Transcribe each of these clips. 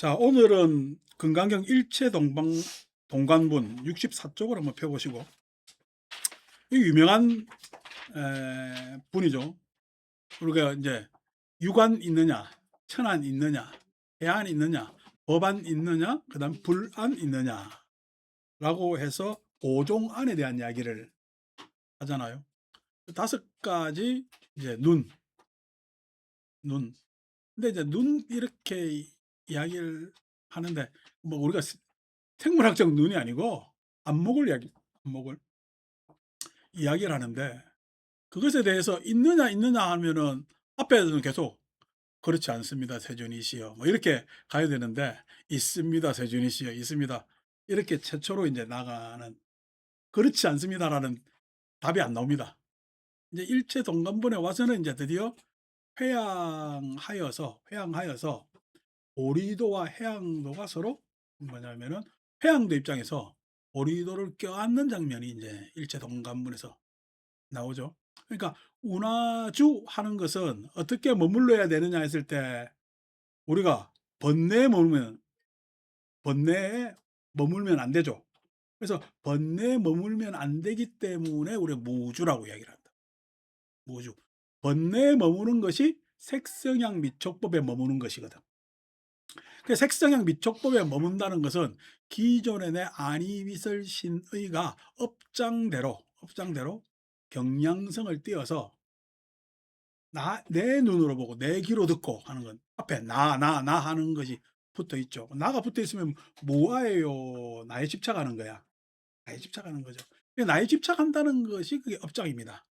자, 오늘은 금강경 일체 동관분 64쪽을 한번 펴보시고, 이 유명한 분이죠. 우리가 이제 유관 있느냐, 천안 있느냐, 해안 있느냐, 법안 있느냐, 그다음 불안 있느냐라고 해서 오종안에 대한 이야기를 하잖아요. 다섯 가지 이제 눈. 근데 이제 눈 이렇게 이야기를 하는데 뭐 우리가 생물학적 눈이 아니고 안목을 이야기를 하는데, 그것에 대해서 있느냐 하면은 앞에서는 계속 "그렇지 않습니다, 세준이시여." 뭐 이렇게 가야 되는데, "있습니다, 세준이시여. 있습니다." 이렇게 최초로 이제 나가는 "그렇지 않습니다."라는 답이 안 나옵니다. 이제 일체 동관본에 와서는 이제 드디어 회항하여서 오리도와 해양도가 서로 뭐냐면은, 해양도 입장에서 오리도를 껴안는 장면이 이제 일체 동관문에서 나오죠. 그러니까 운하주 하는 것은 어떻게 머물러야 되느냐 했을 때, 우리가 번뇌에 머물면 안 되죠. 그래서 번뇌에 머물면 안 되기 때문에 우리가 무주라고 이야기를 한다. 무주. 번뇌에 머무는 것이 색성향 미촉법에 머무는 것이거든. 그 색성향 미촉법에 머문다는 것은 기존의 내 안이비설신의가 업장대로 경량성을 띄어서 내 눈으로 보고 내 귀로 듣고 하는 건, 앞에 나 하는 것이 붙어 있죠. 나가 붙어 있으면 뭐하예요? 나에 집착하는 거야. 나에 집착하는 거죠. 나에 집착한다는 것이 그게 업장입니다.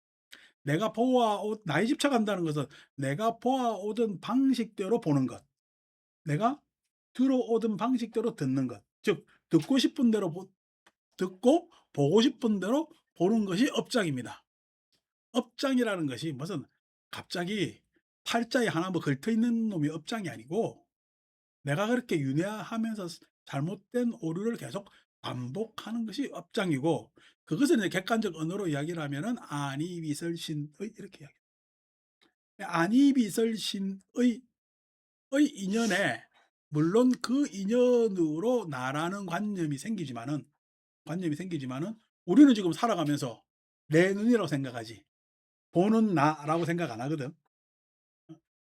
나에 집착한다는 것은 내가 보아오던 방식대로 보는 것, 내가 들어오던 방식대로 듣는 것, 즉 듣고 싶은 대로 듣고 보고 싶은 대로 보는 것이 업장입니다. 업장이라는 것이 무슨 갑자기 팔자에 하나 뭐 걸터 있는 놈이 업장이 아니고, 내가 그렇게 윤회하면서 잘못된 오류를 계속 반복하는 것이 업장이고, 그것을 이제 객관적 언어로 이야기를 하면은 안이비설신의 이렇게 이야기해요. 안이비설신의 인연에, 물론 그 인연으로 나라는 관념이 생기지만은 우리는 지금 살아가면서 내 눈이라고 생각하지, 보는 나라고 생각 안 하거든.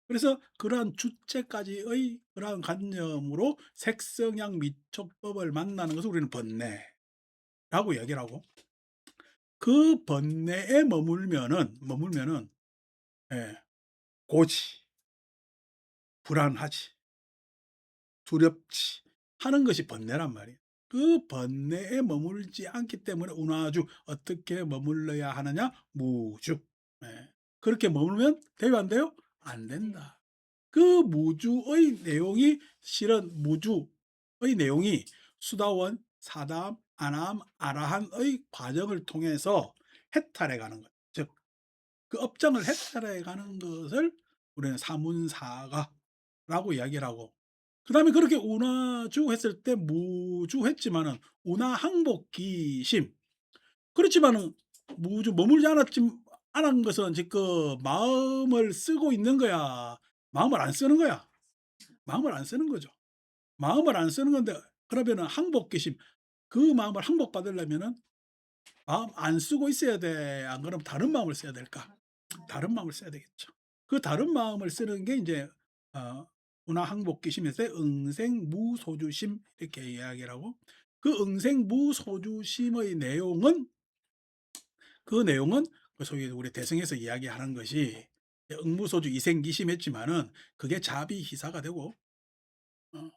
그래서 그러한 주체까지의 그러한 관념으로 색성향 미촉법을 만나는 것을 우리는 번뇌라고 이야기를 하고, 그 번뇌에 머물면은 예, 고지, 불안하지, 두렵지 하는 것이 번뇌란 말이에요. 그 번뇌에 머물지 않기 때문에 운하주, 어떻게 머물러야 하느냐? 무주. 예. 그렇게 머물면 돼요, 안 돼요? 안 된다. 그 무주의 내용이, 실은 무주의 내용이 수다원, 사다함, 아나함, 아라한의 과정을 통해서 해탈해 가는 것. 즉 그 업장을 해탈해 가는 것을 우리는 사문사가라고 이야기를 하고, 그다음에 그렇게 운하주 했을 때 무주했지만은 운하항복기심, 그렇지만은 무주 머물지 않은 것은 지금 마음을 쓰고 있는 거야, 마음을 안 쓰는 거야. 마음을 안 쓰는 거죠. 마음을 안 쓰는 건데, 그러면은 항복기심, 그 마음을 항복받으려면은 마음 안 쓰고 있어야 돼? 안 그러면 다른 마음을 써야 될까? 다른 마음을 써야 되겠죠. 그 다른 마음을 쓰는 게 이제 어 운하항복기심에서 응생무소주심 이렇게 이야기를 하고, 그 응생무소주심의 내용은, 그 소위 우리 대승에서 이야기하는 것이 응무소주 이생기심 했지만은, 그게 자비희사가 되고, 어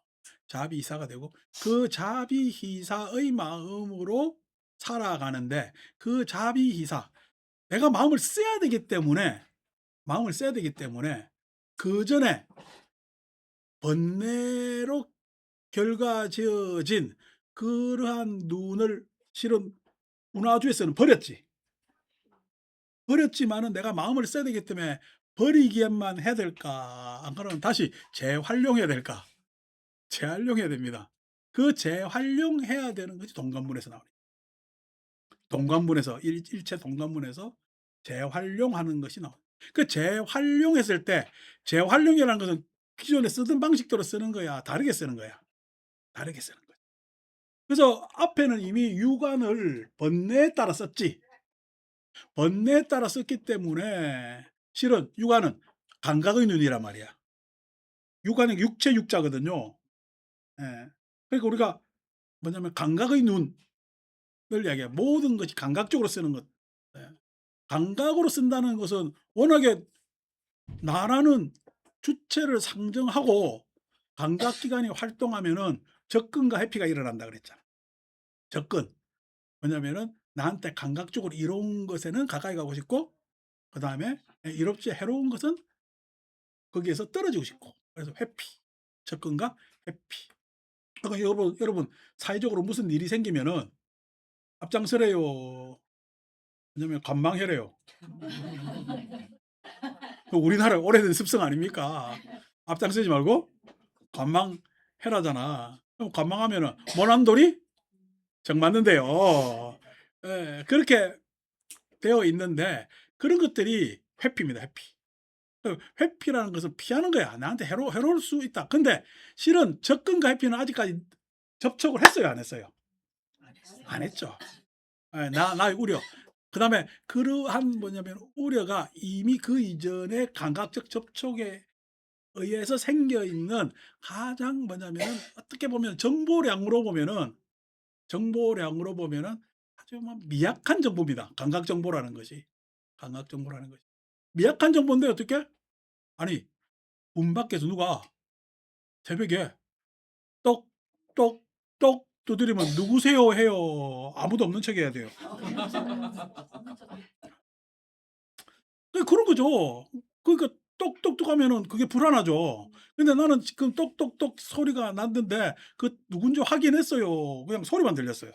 자비희사가 되고, 그 자비희사의 마음으로 살아가는데, 그 자비희사, 내가 마음을 써야 되기 때문에 그전에 번뇌로 결과지어진 그러한 눈을 실은 운하주에서는 버렸지만은 내가 마음을 써야 되기 때문에 버리기만 해야 될까? 안 그러면 다시 재활용해야 될까? 재활용해야 됩니다. 그 재활용해야 되는 것이 동관문에서 나오는, 일체 동관문에서 재활용하는 것이 나옵니다. 그 재활용했을 때, 재활용이라는 것은 기존에 쓰던 방식대로 쓰는 거야, 다르게 쓰는 거야? 다르게 쓰는 거야. 그래서 앞에는 이미 유관을 번뇌에 따라 썼지. 번뇌에 따라 썼기 때문에 실은 유관은 감각의 눈이란 말이야. 유관은 육체 육자거든요. 예. 그러니까 우리가 뭐냐면 감각의 눈을 이야기해요. 모든 것이 감각적으로 쓰는 것. 예. 감각으로 쓴다는 것은 워낙에 나라는 주체를 상정하고 감각기관이 활동하면은 접근과 회피가 일어난다 그랬잖아. 접근. 뭐냐면은 나한테 감각적으로 이로운 것에는 가까이 가고 싶고, 그다음에 이롭지 해로운 것은 거기에서 떨어지고 싶고. 그래서 회피. 접근과 회피. 그러니까 여러분 사회적으로 무슨 일이 생기면은 앞장서래요? 왜냐면 관망해래요? 그 우리나라 오래된 습성 아닙니까? 앞장서지 말고 관망해라잖아. 그럼 관망하면은 모난돌이 정 맞는데요. 예, 그렇게 되어 있는데 그런 것들이 회피입니다, 회피. 회피라는 것은 피하는 거야. 나한테 해로울 수 있다. 근데 실은 접근과 회피는 아직까지 접촉을 했어요, 안 했어요? 안 했죠. 예, 나의 우려. 그다음에 그러한 뭐냐면 우려가 이미 그 이전에 감각적 접촉에 의해서 생겨 있는 가장 뭐냐면은 어떻게 보면 정보량으로 보면은 아주 뭐 미약한 정보입니다. 감각 정보라는 것이. 감각 정보라는 것이. 미약한 정보인데 어떻게? 아니, 문 밖에서 누가 새벽에 똑, 똑, 똑 두드리면 "누구세요?" 해요. 아무도 없는 척 해야 돼요. 그런 거죠. 그러니까 똑똑똑 하면은 그게 불안하죠. 근데 나는 지금 똑똑똑 소리가 났는데 그 누군지 확인했어요. 그냥 소리만 들렸어요.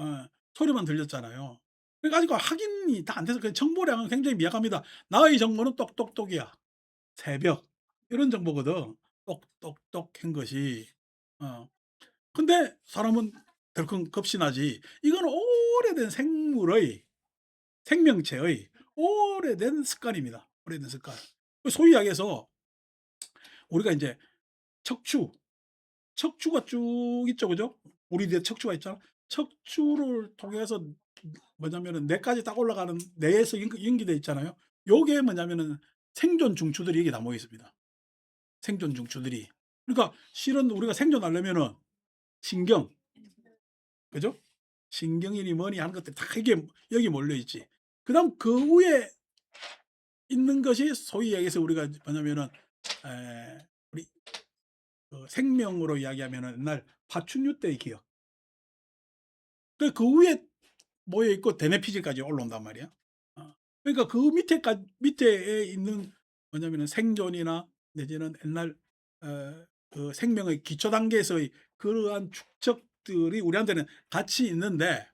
예. 소리만 들렸잖아요. 그러니까 아직 확인이 다 안 돼서 그 정보량은 굉장히 미약합니다. 나의 정보는 똑똑똑이야. 새벽 이런 정보거든. 똑똑똑한 것이. 어. 근데 사람은 덜컹 겁신하지. 이건 오래된 생명체의 오래된 습관입니다. 오래된 습관. 소위 이야기해서 우리가 인제 척추, 척추가 쭉 있죠. 그죠? 우리 뇌 척추가 있잖아. 척추를 통해서 뭐냐면은 뇌까지 딱 올라가는 뇌에서 연기돼 있잖아요. 요게 뭐냐면은 생존 중추들이 여기 다 모여 있습니다. 생존 중추들이. 그러니까 실은 우리가 생존하려면은 신경, 그죠? 신경이니 뭐니 하는 것들이 다 이게 여기 몰려 있지. 그다음 그 위에 있는 것이 소위 얘기해서 우리가 뭐냐면은 우리 그 생명으로 이야기하면은 옛날 파충류 때의 기억. 그 위에 모여 있고 대뇌피질까지 올라온단 말이야. 그러니까 그 밑에에 있는 뭐냐면은 생존이나 내지는 옛날 그 생명의 기초 단계에서의 그러한 축적들이 우리한테는 같이 있는데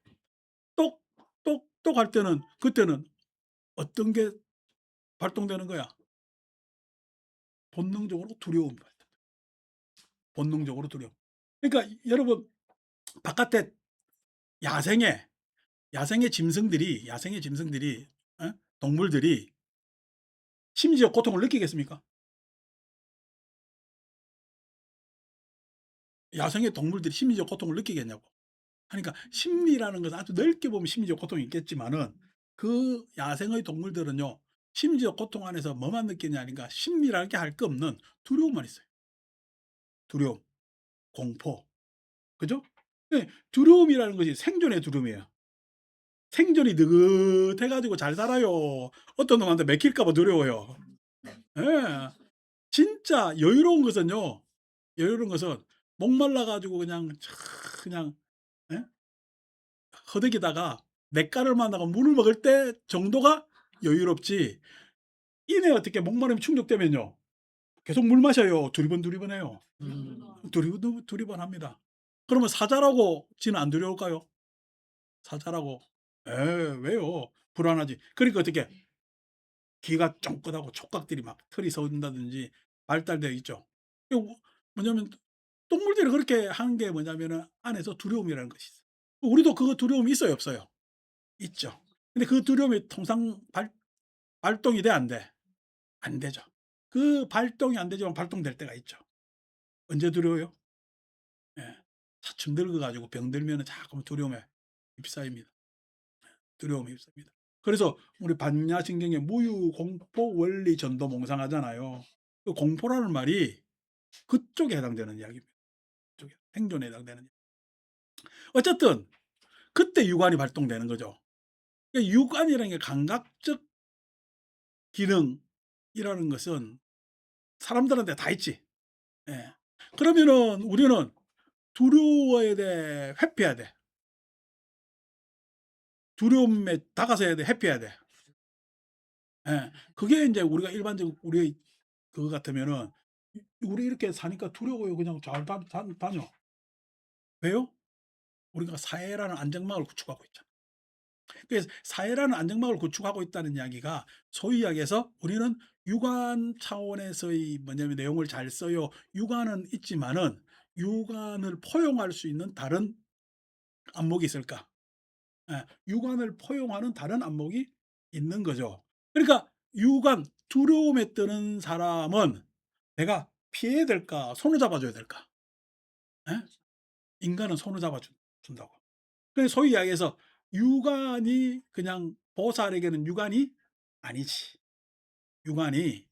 똑똑똑 할 때는 그때는 어떤 게 발동되는 거야? 본능적으로 두려움이 발동. 본능적으로 두려움. 그러니까 여러분 바깥에 야생의 야생의 짐승들이 어? 동물들이 심지어 고통을 느끼겠습니까? 야생의 동물들이 심리적 고통을 느끼겠냐고. 그러니까 심리라는 것은 아주 넓게 보면 심리적 고통이 있겠지만은 그 야생의 동물들은요. 심리적 고통 안에서 뭐만 느끼냐니까 심리라는 게 할 거 없는 두려움만 있어요. 두려움, 공포. 그죠? 예. 두려움이라는 것이 생존의 두려움이에요. 생존이 느긋해 가지고 잘 살아요. 어떤 놈한테 맥힐까 봐 두려워요. 예. 진짜 여유로운 것은 목말라 가지고 그냥 예? 허덕이다가 냇가를 만나고 물을 먹을 때 정도가 여유롭지 이내 어떻게 목마름이 충족되면요. 계속 물 마셔요. 두리번두리번 해요. 두리번 합니다. 그러면 사자라고 지는 안 두려울까요? 사자라고. 에 왜요? 불안하지. 그러니까 어떻게 귀가 쫑긋하고 촉각들이 막 털이 솟는다든지 발달되어 있죠. 요 뭐냐면 동물들이 그렇게 하는 게 뭐냐면은 안에서 두려움이라는 것이 있어요. 우리도 그 두려움이 있어요, 없어요? 있죠. 근데 그 두려움이 통상 발동이 돼 안 돼? 안 되죠. 그 발동이 안 되지만 발동될 때가 있죠. 언제 두려워요? 예. 차츰 늙어 가지고 병들면은 자꾸 두려움에 휩싸입니다. 두려움에 휩싸입니다. 그래서 우리 반야신경의 무유공포 원리전도몽상하잖아요. 그 공포라는 말이 그쪽에 해당되는 이야기입니다. 그쪽에 생존에 해당되는. 어쨌든 그때 유관이 발동되는 거죠. 그 유관이라는 게 감각적 기능이라는 것은 사람들한테 다 있지. 예. 그러면은 우리는 두려워야 돼, 회피해야 돼. 두려움에 다가서야 돼, 회피해야 돼. 예. 그게 인제 우리가 일반적으로 우리 그거 같으면은 우리 이렇게 사니까 두려워요. 그냥 잘 다녀. 왜요? 우리가 사회라는 안정망을 구축하고 있잖아. 그래서 사회라는 안정망을 구축하고 있다는 이야기가 소위 이야기해서 우리는 유관 차원에서의 뭐냐면 내용을 잘 써요. 유관은 있지만은 유관을 포용할 수 있는 다른 안목이 있을까? 예. 유관을 포용하는 다른 안목이 있는 거죠. 그러니까 유관, 두려움에 뜨는 사람은 내가 피해야 될까? 손을 잡아 줘야 될까? 예? 인간은 손을 잡아 준다고. 그래서 소위 이야기해서 유관이 그냥 보살에게는 유관이 아니지. 유관이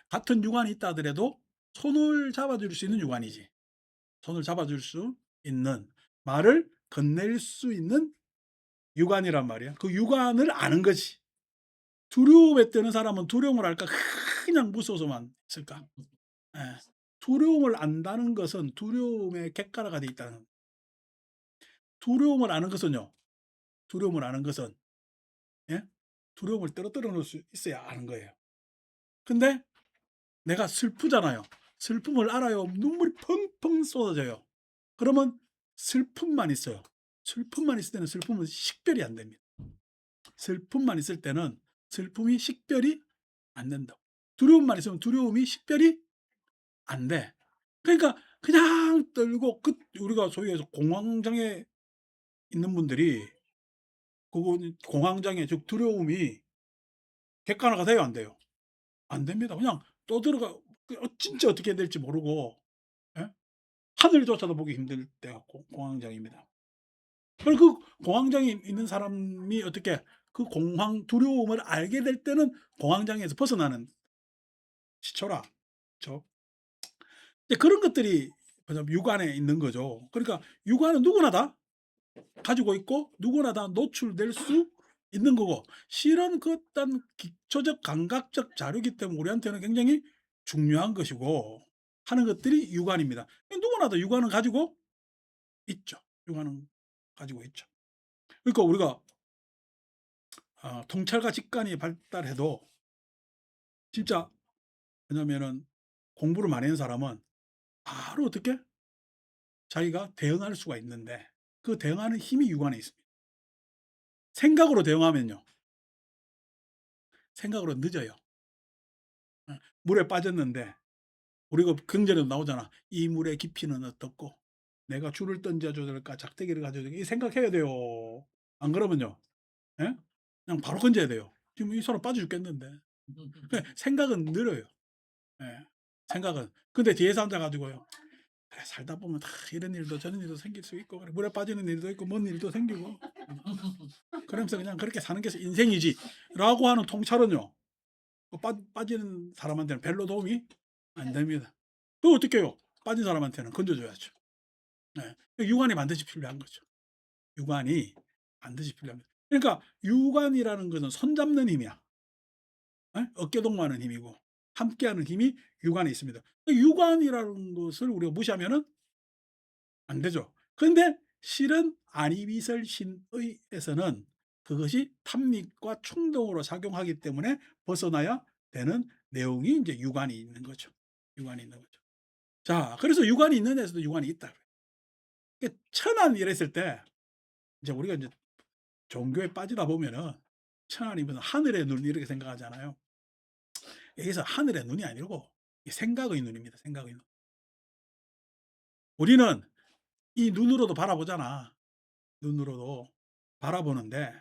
같은 유관이 있다 하더라도 손을 잡아 줄 수 있는 유관이지. 손을 잡아 줄 수 있는, 말을 건넬 수 있는 유관이란 말이야. 그 유관을 아는 거지. 두려움에 뜨는 사람은 두려움을 알까? 그냥 무서워서만 있을까? 예. 두려움을 안다는 것은 두려움의 객관화가 돼 있다는. 두려움을 아는 것은요. 두려움을 아는 것은, 예? 두려움을 떨어뜨려 놓을 수 있어야 아는 거예요. 근데 내가 슬프잖아요. 슬픔을 알아요. 눈물이 펑펑 쏟아져요. 그러면 슬픔만 있어요. 슬픔만 있을 때는 슬픔은 식별이 안 됩니다. 슬픔만 있을 때는 슬픔이 식별이 안 된다고. 두려움만 있으면 두려움이 식별이 안 돼. 그러니까 그냥 떨고 우리가 소위 해서 공황장애 있는 분들이 그거 공황장애 즉 두려움이 객관화가 돼요, 안 돼요? 안 됩니다. 그냥 떠들어가 진짜 어떻게 해야 될지 모르고, 예? 하늘조차도 보기 힘들 때가 공황장애입니다. 그리고 그 공황장애 있는 사람이 어떻게 그 두려움을 알게 될 때는 공황장애에서 벗어나는 시초라. 그쵸? 이제 그런 것들이 뭐냐면 육안에 있는 거죠. 그러니까 육안은 누구나 다 가지고 있고 누구나 다 노출될 수 있는 거고, 실은 그 어떤 기초적 감각적 자료이기 때문에 우리한테는 굉장히 중요한 것이고 하는 것들이 육안입니다. 누구나 다 육안은 가지고 있죠. 육안은 가지고 있죠. 그러니까 우리가 통찰과 직관이 발달해도 진짜 뭐냐면은 공부를 많이 한 사람은 바로 어떻게 자기가 대응할 수가 있는데 그 대응하는 힘이 육안에 있습니다. 생각으로 대응하면요. 생각으로 늦어요. 물에 빠졌는데 우리가 경전에도 나오잖아. "이 물의 깊이는 어떻고 내가 줄을 던져 줘야 될까 작대기를 가져야 될까." 이 생각해야 돼요. 안 그러면요. 예? 그냥 바로 건져야 돼요. 지금 이 사람 빠져 죽겠는데. 그 생각은 느려요. 예. 생각은. 근데 뒤에서 앉아 가지고요. 그래 살다 보면 다 이런 일도 저런 일도 생길 수 있고 그래 물에 빠지는 일도 있고 뭔 일도 생기고 그러면서 그냥 그렇게 사는 게 인생이지라고 하는 통찰은요. 그 빠지는 사람한테는 별로 도움이 안 됩니다. 그럼 어떻게 해요? 빠진 사람한테는 건져 줘야죠. 네. 유관이 반드시 필요한 거죠. 유관이 반드시 필요합니다. 그러니까 유관이라는 것은 손잡는 힘이야. 예? 어깨 동무하는 힘이고 함께하는 힘이 유관에 있습니다. 유관이라는 것을 우리가 무시하면은 안 되죠. 그런데 실은 안이비설신의에서는 그것이 탐닉과 충동으로 작용하기 때문에 벗어나야 되는 내용이 인제 유관이 있는 거죠. 유관이 있는 거죠. 자 그래서 유관이 있는 데서도 유관이 있다. 그 천안 이랬을 때 이제 우리가 인제 종교에 빠지다 보면은 천안이 무슨 하늘의 눈 이렇게 생각하잖아요. 여기서 하늘의 눈이 아니고 이 생각의 눈입니다, 생각의 눈. 우리는 이 눈으로도 바라보잖아. 눈으로도 바라보는데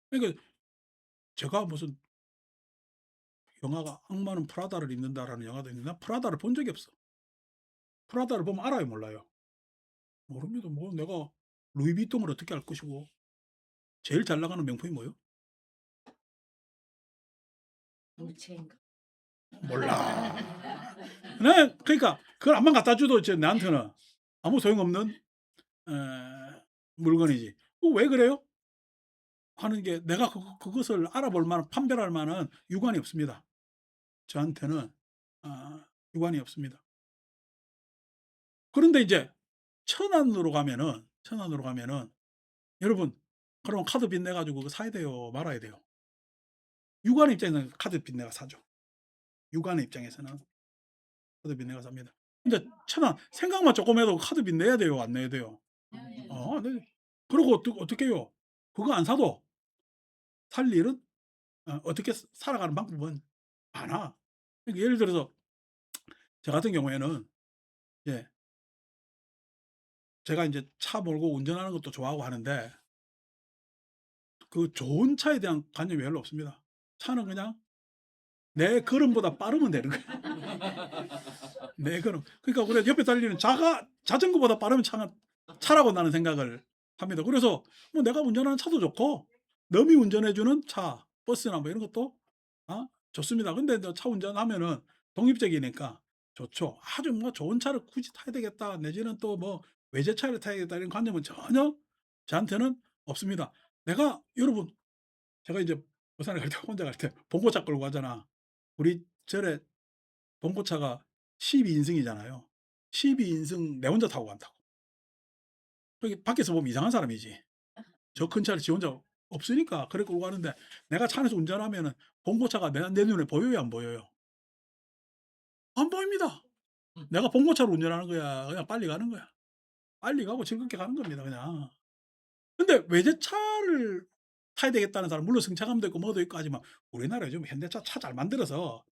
그러니까 제가 무슨 영화가 '악마는 프라다를 입는다.'라는 영화도 있는데 난 프라다를 본 적이 없어. 프라다를 보면 알아요, 몰라요? 모릅니다. 뭐 내가 루이비통을 어떻게 알 것이고. 제일 잘 나가는 명품이 뭐예요? 물체인가? 몰라. 네. 그러니까 그걸 암만 갖다 줘도 이제 나한테는 아무 소용없는 에 물건이지. 왜 그래요?' 하는 게 내가 그것을 알아볼 만한 판별할 만한 유관이 없습니다. 저한테는 유관이 없습니다. 그런데 이제 천안으로 가면은 여러분 그러면 카드 빚내 가지고 그거 사야 돼요? 말아야 돼요? 유관 입장에서는 카드 빚내가 사죠. 유관의 입장에서는 카드 빚내가 삽니다. 근데 천안 생각만 쪼끔 해도 카드 빚 내야 돼요? 안 내야 돼요? 네. 그리고 어떻게 해요? 그거 안 사도 살 일은 어떻게 살아가는 방법은 많아. 그러니까 예를 들어서 저 같은 경우에는 예 제가 인제 차 몰고 운전하는 것도 좋아하고 하는데 그 좋은 차에 대한 관념이 별로 없습니다. 차는 그냥 내 걸음보다 빠르면 되는 거야. 내 걸음. 그러니까 우리가 옆에 달리는 자전거보다 빠르면 차라고 나는 생각을 합니다. 그래서 뭐 내가 운전하는 차도 좋고 남이 운전해 주는 차, 버스나 뭐 이런 것도 좋습니다. 근데 이제 차 운전하면은 독립적이니까 좋죠. 아주 뭐 '좋은 차를 굳이 타야 되겠다.' 내지는 또 뭐 '외제차를 타야겠다.' 이런 관념은 전혀 저한테는 없습니다. 여러분 제가 이제 부산에 갈 때 혼자 갈 때 봉고차 끌고 가잖아. 우리 절에 봉고차가 12 인승이잖아요. 12 인승 내 혼자 타고 간다고. 거기 밖에서 보면 이상한 사람이지. 저 큰 차를 지 혼자 없으니까 그래 끌고 가는데 내가 차 안에서 운전하면은 봉고차가 내 눈에 보여요, 안 보여요? 안 보입니다. 내가 봉고차로 운전하는 거야. 그냥 빨리 가는 거야. 빨리 가고 즐겁게 가는 겁니다, 그냥. 근데 외제차를 타야 되겠다는 사람 물론 승차감도 있고 뭐도 있고 하지만 우리나라에 요즘 현대차 차 잘 만들어서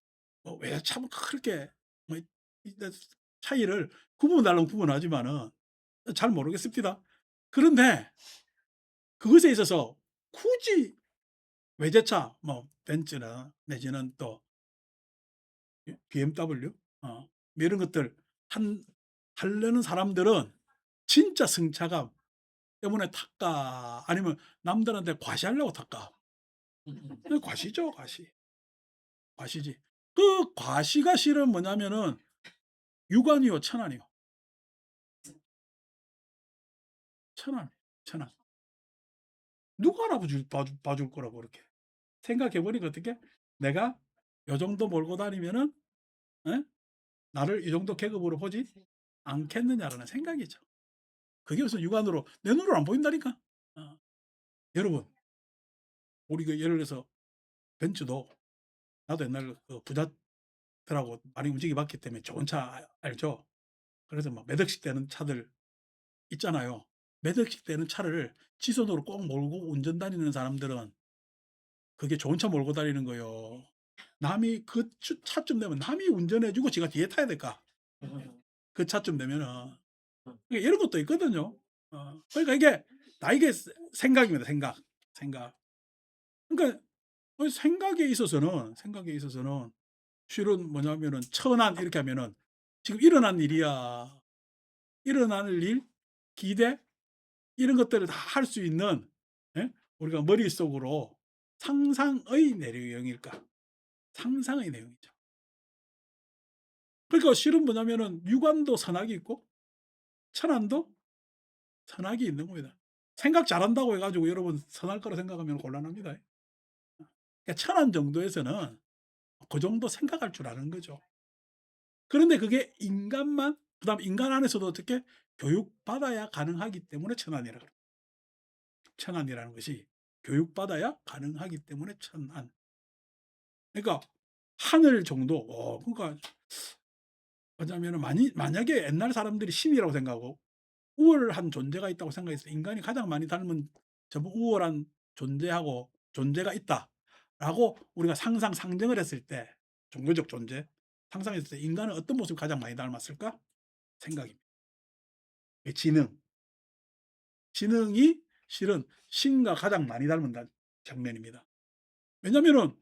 뭐 외제차 뭐 그렇게 뭐 이 차이를 구분하려면 구분하지만은 잘 모르겠습니다. 그런데 그것에 있어서 굳이 외제차 뭐 벤츠나 내지는 또 BMW 뭐 이런 것들 탄 타려는 사람들은 진짜 승차감 때문에 탈까 아니면 남들한테 과시하려고 탈까? 과시죠, 과시. 과시지. 그 과시가 실은 뭐냐면은 유관이요, 천안이요. 천안, 천안. 누가 알아봐줄 봐줄 거라고 그렇게. 생각해 보니까 어떻게? 내가 요 정도 몰고 다니면은 예? 나를 이 정도 계급으로 보지 않겠느냐라는 생각이죠. 그게 무슨 육안으로 내 눈으로 안 보인다니까. 어. 여러분 우리 그 예를 들어서 벤츠도 나도 옛날 그 부자들하고 많이 움직여 봤기 때문에 좋은 차 알죠? 그래서 막 몇 억씩 되는 차들 있잖아요. 몇 억씩 되는 차를 지손으로 꼭 몰고 운전 다니는 사람들은 그게 좋은 차 몰고 다니는 거요. 남이 그 차쯤 되면 남이 운전해 주고 지가 뒤에 타야 될까? 그 차쯤 되면은. 그러니까 이런 것도 있거든요. 그러니까 이게 생각입니다, 생각. 생각. 그러니까 생각에 있어서는 실은 뭐냐면은 천안 이렇게 하면은 지금 일어난 일이야. 일어날 일, 기대 이런 것들을 다 할 수 있는 예? 우리가 머릿속으로 상상의 내용일까? 상상의 내용이죠. 그러니까 실은 뭐냐면은 유관도 선악이 있고 천안도 선악이 있는 겁니다. 생각 잘한다고 해 가지고 여러분 선할 거라 생각하면 곤란합니다. 그러니까 천안 정도에서는 그 정도 생각할 줄 아는 거죠. 그런데 그게 인간만 그다음에 인간 안에서도 어떻게 교육받아야 가능하기 때문에 천안이라 그래요. 천안이라는 것이 교육받아야 가능하기 때문에 천안. 그러니까 하늘 정도 그러니까 뭐냐면은 만약에 옛날 사람들이 신이라고 생각하고 우월한 존재가 있다고 생각했을 때 인간이 가장 많이 닮은 우월한 존재가 있다라고 우리가 상정을 했을 때 종교적 존재 상상했을 때 인간은 어떤 모습을 가장 많이 닮았을까? 생각입니다. 지능. 지능이 실은 신과 가장 많이 닮은 장면입니다. 왜냐면은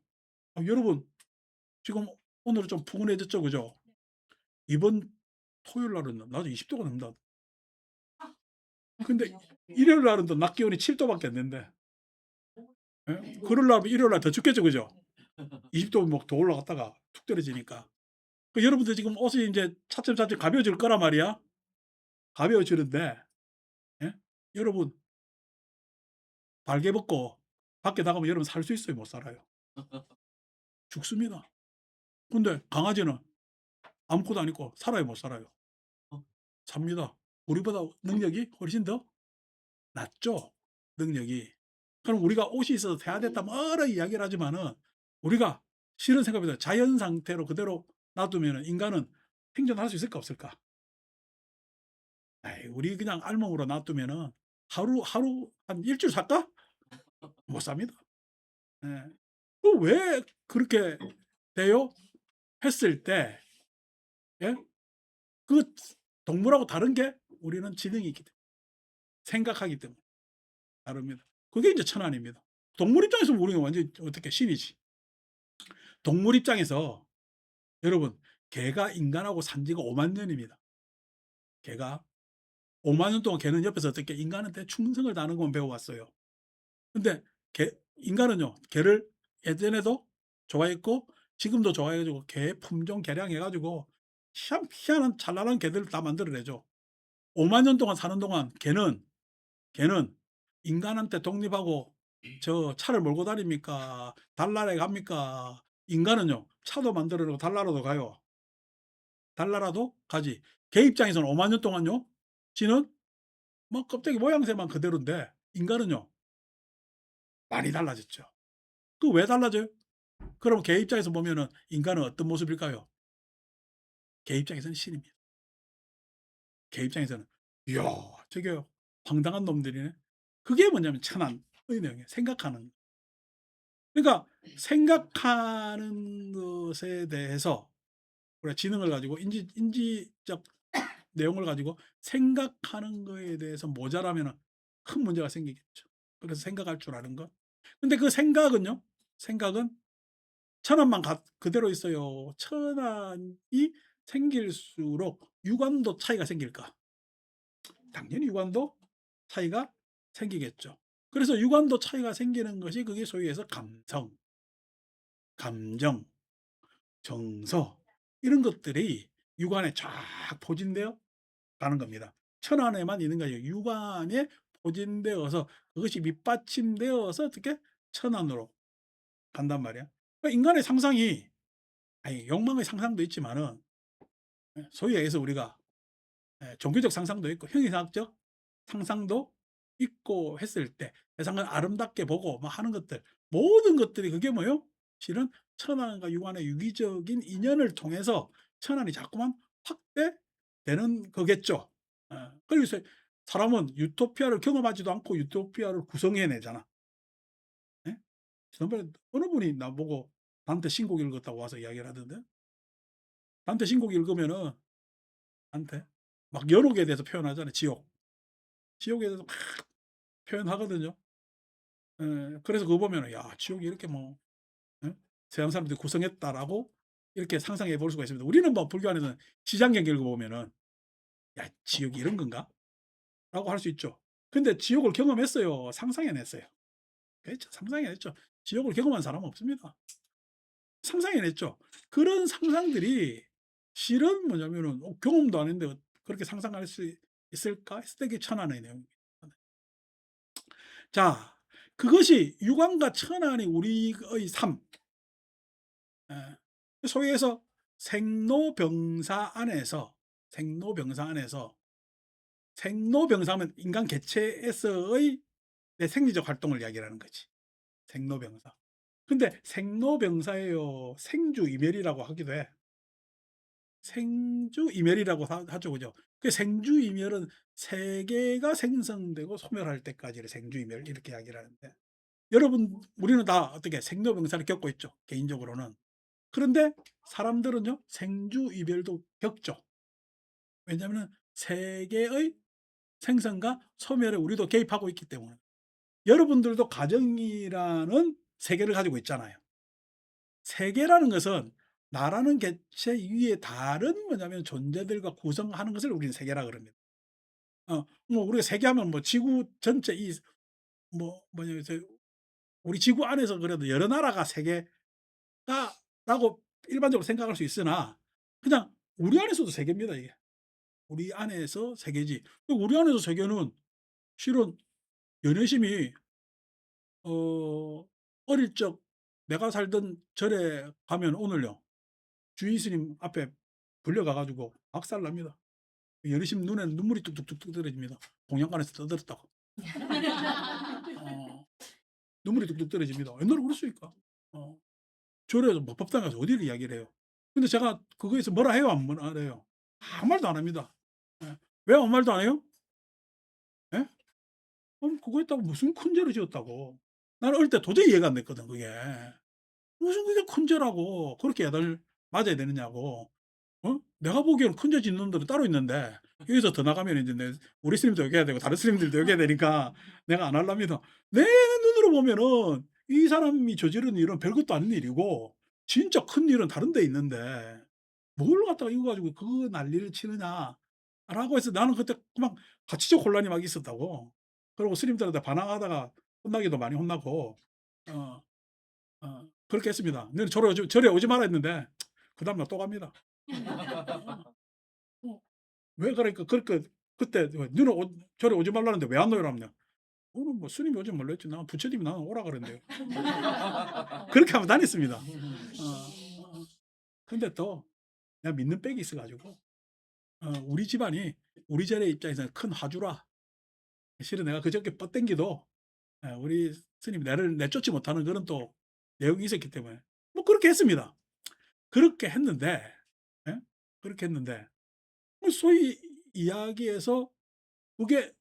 여러분 지금 오늘은 좀 푸근해졌죠, 그죠? 이번 토요일 날은 낮에 20 도가 넘는다. 근데 일요일 날은 또 낮 기온이 7 도밖에 안 된대. 예? 그럴 날면 일요일 날 더 춥겠죠, 그죠? 20도 뭐 더 올라갔다가 툭 떨어지니까. 그 여러분들 지금 옷이 인제 차츰차츰 가벼워질 거란 말이야. 가벼워지는데 예? 여러분 발개 벗고 밖에 나가면 여러분 살 수 있어요? 못 살아요? 죽습니다. 근데 강아지는 아무것도 안 입고 살아요? 못 살아요? 삽니다. 우리보다 능력이 훨씬 더 낮죠, 능력이. 그럼 우리가 옷이 있어서 태아됐다 뭐 여러 이야기를 하지만은 우리가 실은 생각보다 자연 상태로 그대로 놔두면은 인간은 생존할 수 있을까 없을까? 에이 우리 그냥 알몸으로 놔두면은 하루 한 일 주일 살까? 못 삽니다. 예. 그 왜 그렇게 돼요? 했을 때 예? 그 동물하고 다른 게 우리는 지능이 있기 때문에 생각하기 때문에 다릅니다. 그게 인제 천안입니다. 동물 입장에서 우리는 완전히 어떻게 신이지. 동물 입장에서 여러분 개가 인간하고 산 지가 5만 년입니다. 개가 5만 년 동안 개는 옆에서 어떻게 인간한테 충성을 다하는 것만 배워왔어요. 근데 개 인간은요 개를 예전에도 좋아했고 지금도 좋아해 가지고 개 품종 개량해 가지고 희한한 찬란한 개들을 다 만들어 내죠. 5만 년 동안 사는 동안 개는 인간한테 독립하고 저 차를 몰고 다닙니까? 달나라에 갑니까? 인간은요 차도 만들어 내고 달나라도 가요. 달나라도 가지. 개 입장에서는 5만 년 동안요 지는 뭐 껍데기 모양새만 그대로인데 인간은요 많이 달라졌죠. 그 왜 달라져요? 그럼 개 입장에서 보면은 인간은 어떤 모습일까요? 개 입장에서는 신입니다. 개 입장에서는 '이야 저게 황당한 놈들이네.' 그게 뭐냐면 천안의 내용이에요. 생각하는 그러니까 생각하는 것에 대해서 우리가 지능을 가지고 인지적 내용을 가지고 생각하는 거에 대해서 모자라면은 큰 문제가 생기겠죠. 그래서 생각할 줄 아는 것. 근데 그 생각은요. 생각은 천안만 그대로 있어요. 천안이 생길수록 유관도 차이가 생길까? 당연히 유관도 차이가 생기겠죠. 그래서 유관도 차이가 생기는 것이 그게 소위 해서 감성, 감정, 정서 이런 것들이 육안에 쫙 포진되어 가는 겁니다. 천안에만 있는 게 아니라 육안에 포진되어서 그것이 밑받침되어서 어떻게 천안으로 간단 말이야. 그러니까 인간의 상상이 아니 욕망의 상상도 있지만은 소위 해서 우리가 종교적 상상도 있고 형이상학적 상상도 있고 했을 때 세상을 아름답게 보고 뭐 하는 것들 모든 것들이 그게 뭐요? 실은 천안과 육안의 유기적인 인연을 통해서 천안이 자꾸만 확대되는 거겠죠. 그래서 사람은 유토피아를 경험하지도 않고 유토피아를 구성해 내잖아. 예? 지난번에 어느 분이 나보고 단테 신곡 읽었다고 와서 이야기를 하던데 단테 신곡 읽으면은 단테 막 연옥에 대해서 표현하잖아요, 지옥. 지옥에 대해서 막 표현하거든요. 그래서 그거 보면은 '야 지옥이 이렇게 뭐 예? 서양 사람들이 구성했다.'라고 이렇게 상상해 볼 수가 있습니다. 우리는 뭐 불교 안에서는 시장경 읽어 보면은 '야 지옥이 이런 건가?'라고 할 수 있죠. 근데 지옥을 경험했어요. 상상해 냈어요. 그렇죠. 상상해 냈죠. 지옥을 경험한 사람은 없습니다. 상상해 냈죠. 그런 상상들이 실은 뭐냐면은 경험도 안 했는데 그렇게 상상할 수 있을까 했을 때 그게 천안의 내용입니다. 자 그것이 육안과 천안이 우리의 삶 소위 해서 생로병사 안에서 생로병사 안에서 생로병사하면 인간 개체에서의 내 생리적 활동을 이야기하는 거지. 생로병사. 근데 생로병사예요. 생주이멸이라고 하기도 해. 생주이멸이라고 하죠. 그죠? 그 생주이멸은 세계가 생성되고 소멸할 때까지를 생주이멸 이렇게 이야기를 하는데 여러분 우리는 다 어떻게 생로병사를 겪고 있죠. 개인적으로는. 그런데 사람들은요. 생주이별도 겪죠. 왜냐하면 세계의 생성과 소멸에 우리도 개입하고 있기 때문에. 여러분들도 가정이라는 세계를 가지고 있잖아요. 세계라는 것은 나라는 객체 이외에 다른 뭐냐면 존재들과 구성하는 것을 우리는 세계라 그럽니다. 뭐 우리가 세계하면 뭐 지구 전체 이 뭐냐 우리 지구 안에서 그래도 여러 나라가 세계다라고 일반적으로 생각할 수 있으나 그냥 우리 안에서도 세계입니다 이게. 우리 안에서 세계지. 우리 안에서 세계는 실은 연애심이 어 어릴 적 내가 살던 절에 가면 오늘요 주인 스님 앞에 불려가 가지고 박살납니다. 여리심 눈에 눈물이 뚝뚝뚝뚝 떨어집니다. 동양간에서 떠들었다고. 어 눈물이 뚝뚝 떨어집니다. 옛날에 그랬으니까. 어 절에서 뭐 법당 가서 어디를 이야기를 해요. 근데 제가 그거에서 뭐라 해요? 안 뭐라 해요? 아무 말도 안 합니다. 예. 왜 아무 말도 안 해요? 예? 아니 그거 했다고 무슨 큰 죄를 지었다고. 나는 어릴 때 도저히 이해가 안 됐거든 그게. 무슨 그게 큰 죄라고 그렇게 애들 맞아야 되느냐고. 내가 보기에는 큰 죄 짓는 놈들은 따로 있는데 여기서 더 나가면 인제 우리 스님도 얘기해야 되고 다른 스님들도 얘기해야 되니까 내가 안 할랍니다. 내 눈으로 보면은 이 사람이 저지른 일은 별것도 아닌 일이고 진짜 큰 일은 다른 데 있는데 뭘 갖다가 이거 가지고 그 난리를 치느냐라고 해서 나는 그때 막 가치적 혼란이 막 있었다고. 그리고 스님들한테 반항하다가 혼나기도 많이 혼나고 어 그렇게 했습니다. "너는 절에 오지 마라." 했는데 그다음 날 또 갑니다. 어 왜 그러니까 그렇게 그때 "너는 절에 오지 말라는데 왜 안 오라?" 하면 "오늘 뭐 스님이 오지 말라 했지. 나 부처님이 나는 오라 그랬는데요." 그렇게 하고 다녔습니다. 근데 또 내가 믿는 백이 있어 가지고 우리 집안이 우리 절의 입장에서는 큰 화두라. 실은 내가 그저께 뻗댕기도 우리 스님이 나를 내쫓지 못하는 그런 또 내용이 있었기 때문에 뭐 그렇게 했습니다. 그렇게 했는데 예? 그렇게 했는데 뭐 소위 이야기에서 그게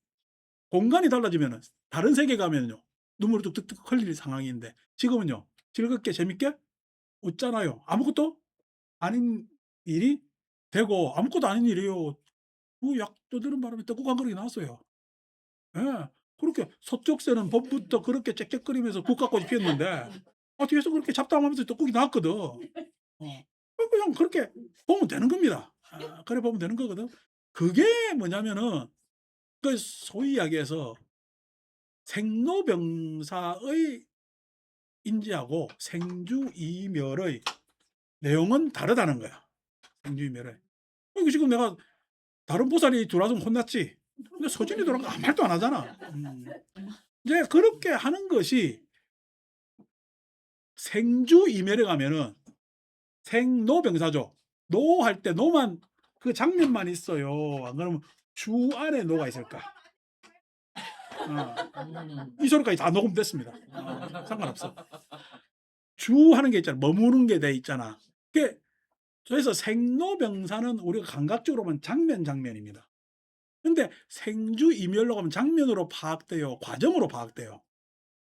공간이 달라지면은 다른 세계 가면요. 눈물이 뚝뚝뚝 흘릴 상황인데 지금은요. 즐겁게 재밌게 웃잖아요. 아무것도 아닌 일이 되고 아무것도 아닌 일이에요. 그 약 떠드는 바람에 떡국 한 그릇이 나왔어요. 예. 그렇게 서쪽새는 법부터 그렇게 짹짹거리면서 국화꽃이 피었는데 뒤에서 그렇게 잡담하면서 떡국이 나왔거든. 그냥 그렇게 보면 되는 겁니다. 그래 보면 되는 거거든. 그게 뭐냐면은 그 소위 이야기해서 생로병사의 인지하고 생주이멸의 내용은 다르다는 거야. 생주이멸의. 그러니까 지금 내가 다른 보살이 들어와서 혼났지. 근데 서진이 들어와서 아무 말도 안 하잖아. 이제 그렇게 하는 것이 생주이멸에 가면은 생로병사죠. 노할 때 노만 그 장면만 있어요. 안 그러면 주 안에 노가 있을까? 이 소리까지 다 녹음됐습니다. 상관없어. 주 하는 게 있잖아. 머무는 게 돼 있잖아. 그게 그래서 생로병사는 우리가 감각적으로 보면 장면입니다. 근데 생주이멸로 하면 장면으로 파악돼요? 과정으로 파악돼요?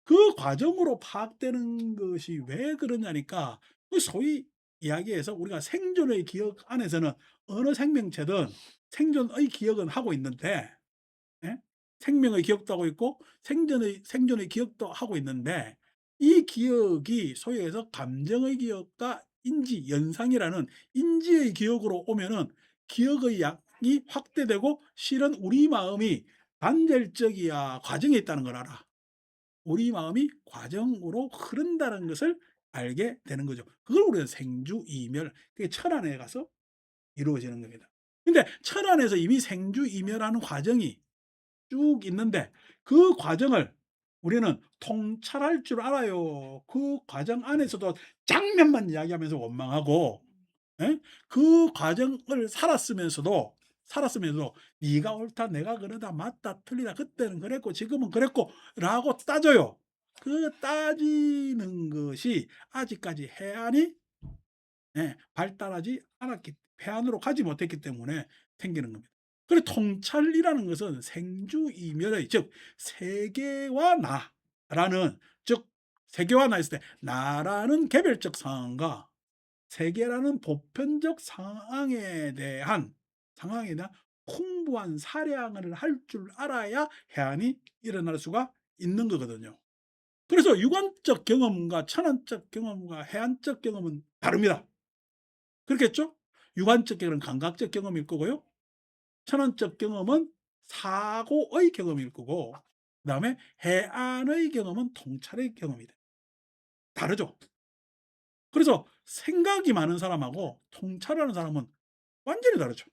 그 과정으로 파악되는 것이 왜 그러냐니까 그 소위 이야기해서 우리가 생존의 기억 안에서는 어느 생명체든 생존의 기억은 하고 있는데 예? 생명의 기억도 하고 있고 생존의 기억도 하고 있는데 이 기억이 소위 해서 감정의 기억과 인지, 연상이라는 인지의 기억으로 오면은 기억의 양이 확대되고 실은 우리 마음이 단절적이야 과정에 있다는 걸 알아. 우리 마음이 과정으로 흐른다는 것을 알게 되는 거죠. 그걸 우리가 생주이멸 그게 천안에 가서 이루어지는 겁니다. 근데 천안에서 이미 생주이멸하는 과정이 쭉 있는데 그 과정을 우리는 통찰할 줄 알아요. 그 과정 안에서도 장면만 이야기하면서 원망하고 예? 그 과정을 살았으면서도 "네가 옳다. 내가 그러다. 맞다. 틀리다. 그때는 그랬고 지금은 그랬고."라고 따져요. 그 따지는 것이 아직까지 해안이 발달하지 않았기 해안으로 가지 못했기 때문에 생기는 겁니다. 그리고 통찰이라는 것은 생주이멸의 즉 세계와 나라는 즉 세계와 나 있을 때 나라는 개별적 상황과 세계라는 보편적 상황에 대한 풍부한 사량을 할 줄 알아야 해안이 일어날 수가 있는 거거든요. 그래서 육안적 경험과 천안적 경험과 해안적 경험은 다릅니다. 그렇겠죠? 유관적 경험은 감각적 경험일 거고요. 천원적 경험은 사고의 경험일 거고, 그다음에 해안의 경험은 통찰의 경험이 돼. 다르죠? 그래서 생각이 많은 사람하고 통찰하는 사람은 완전히 다르죠.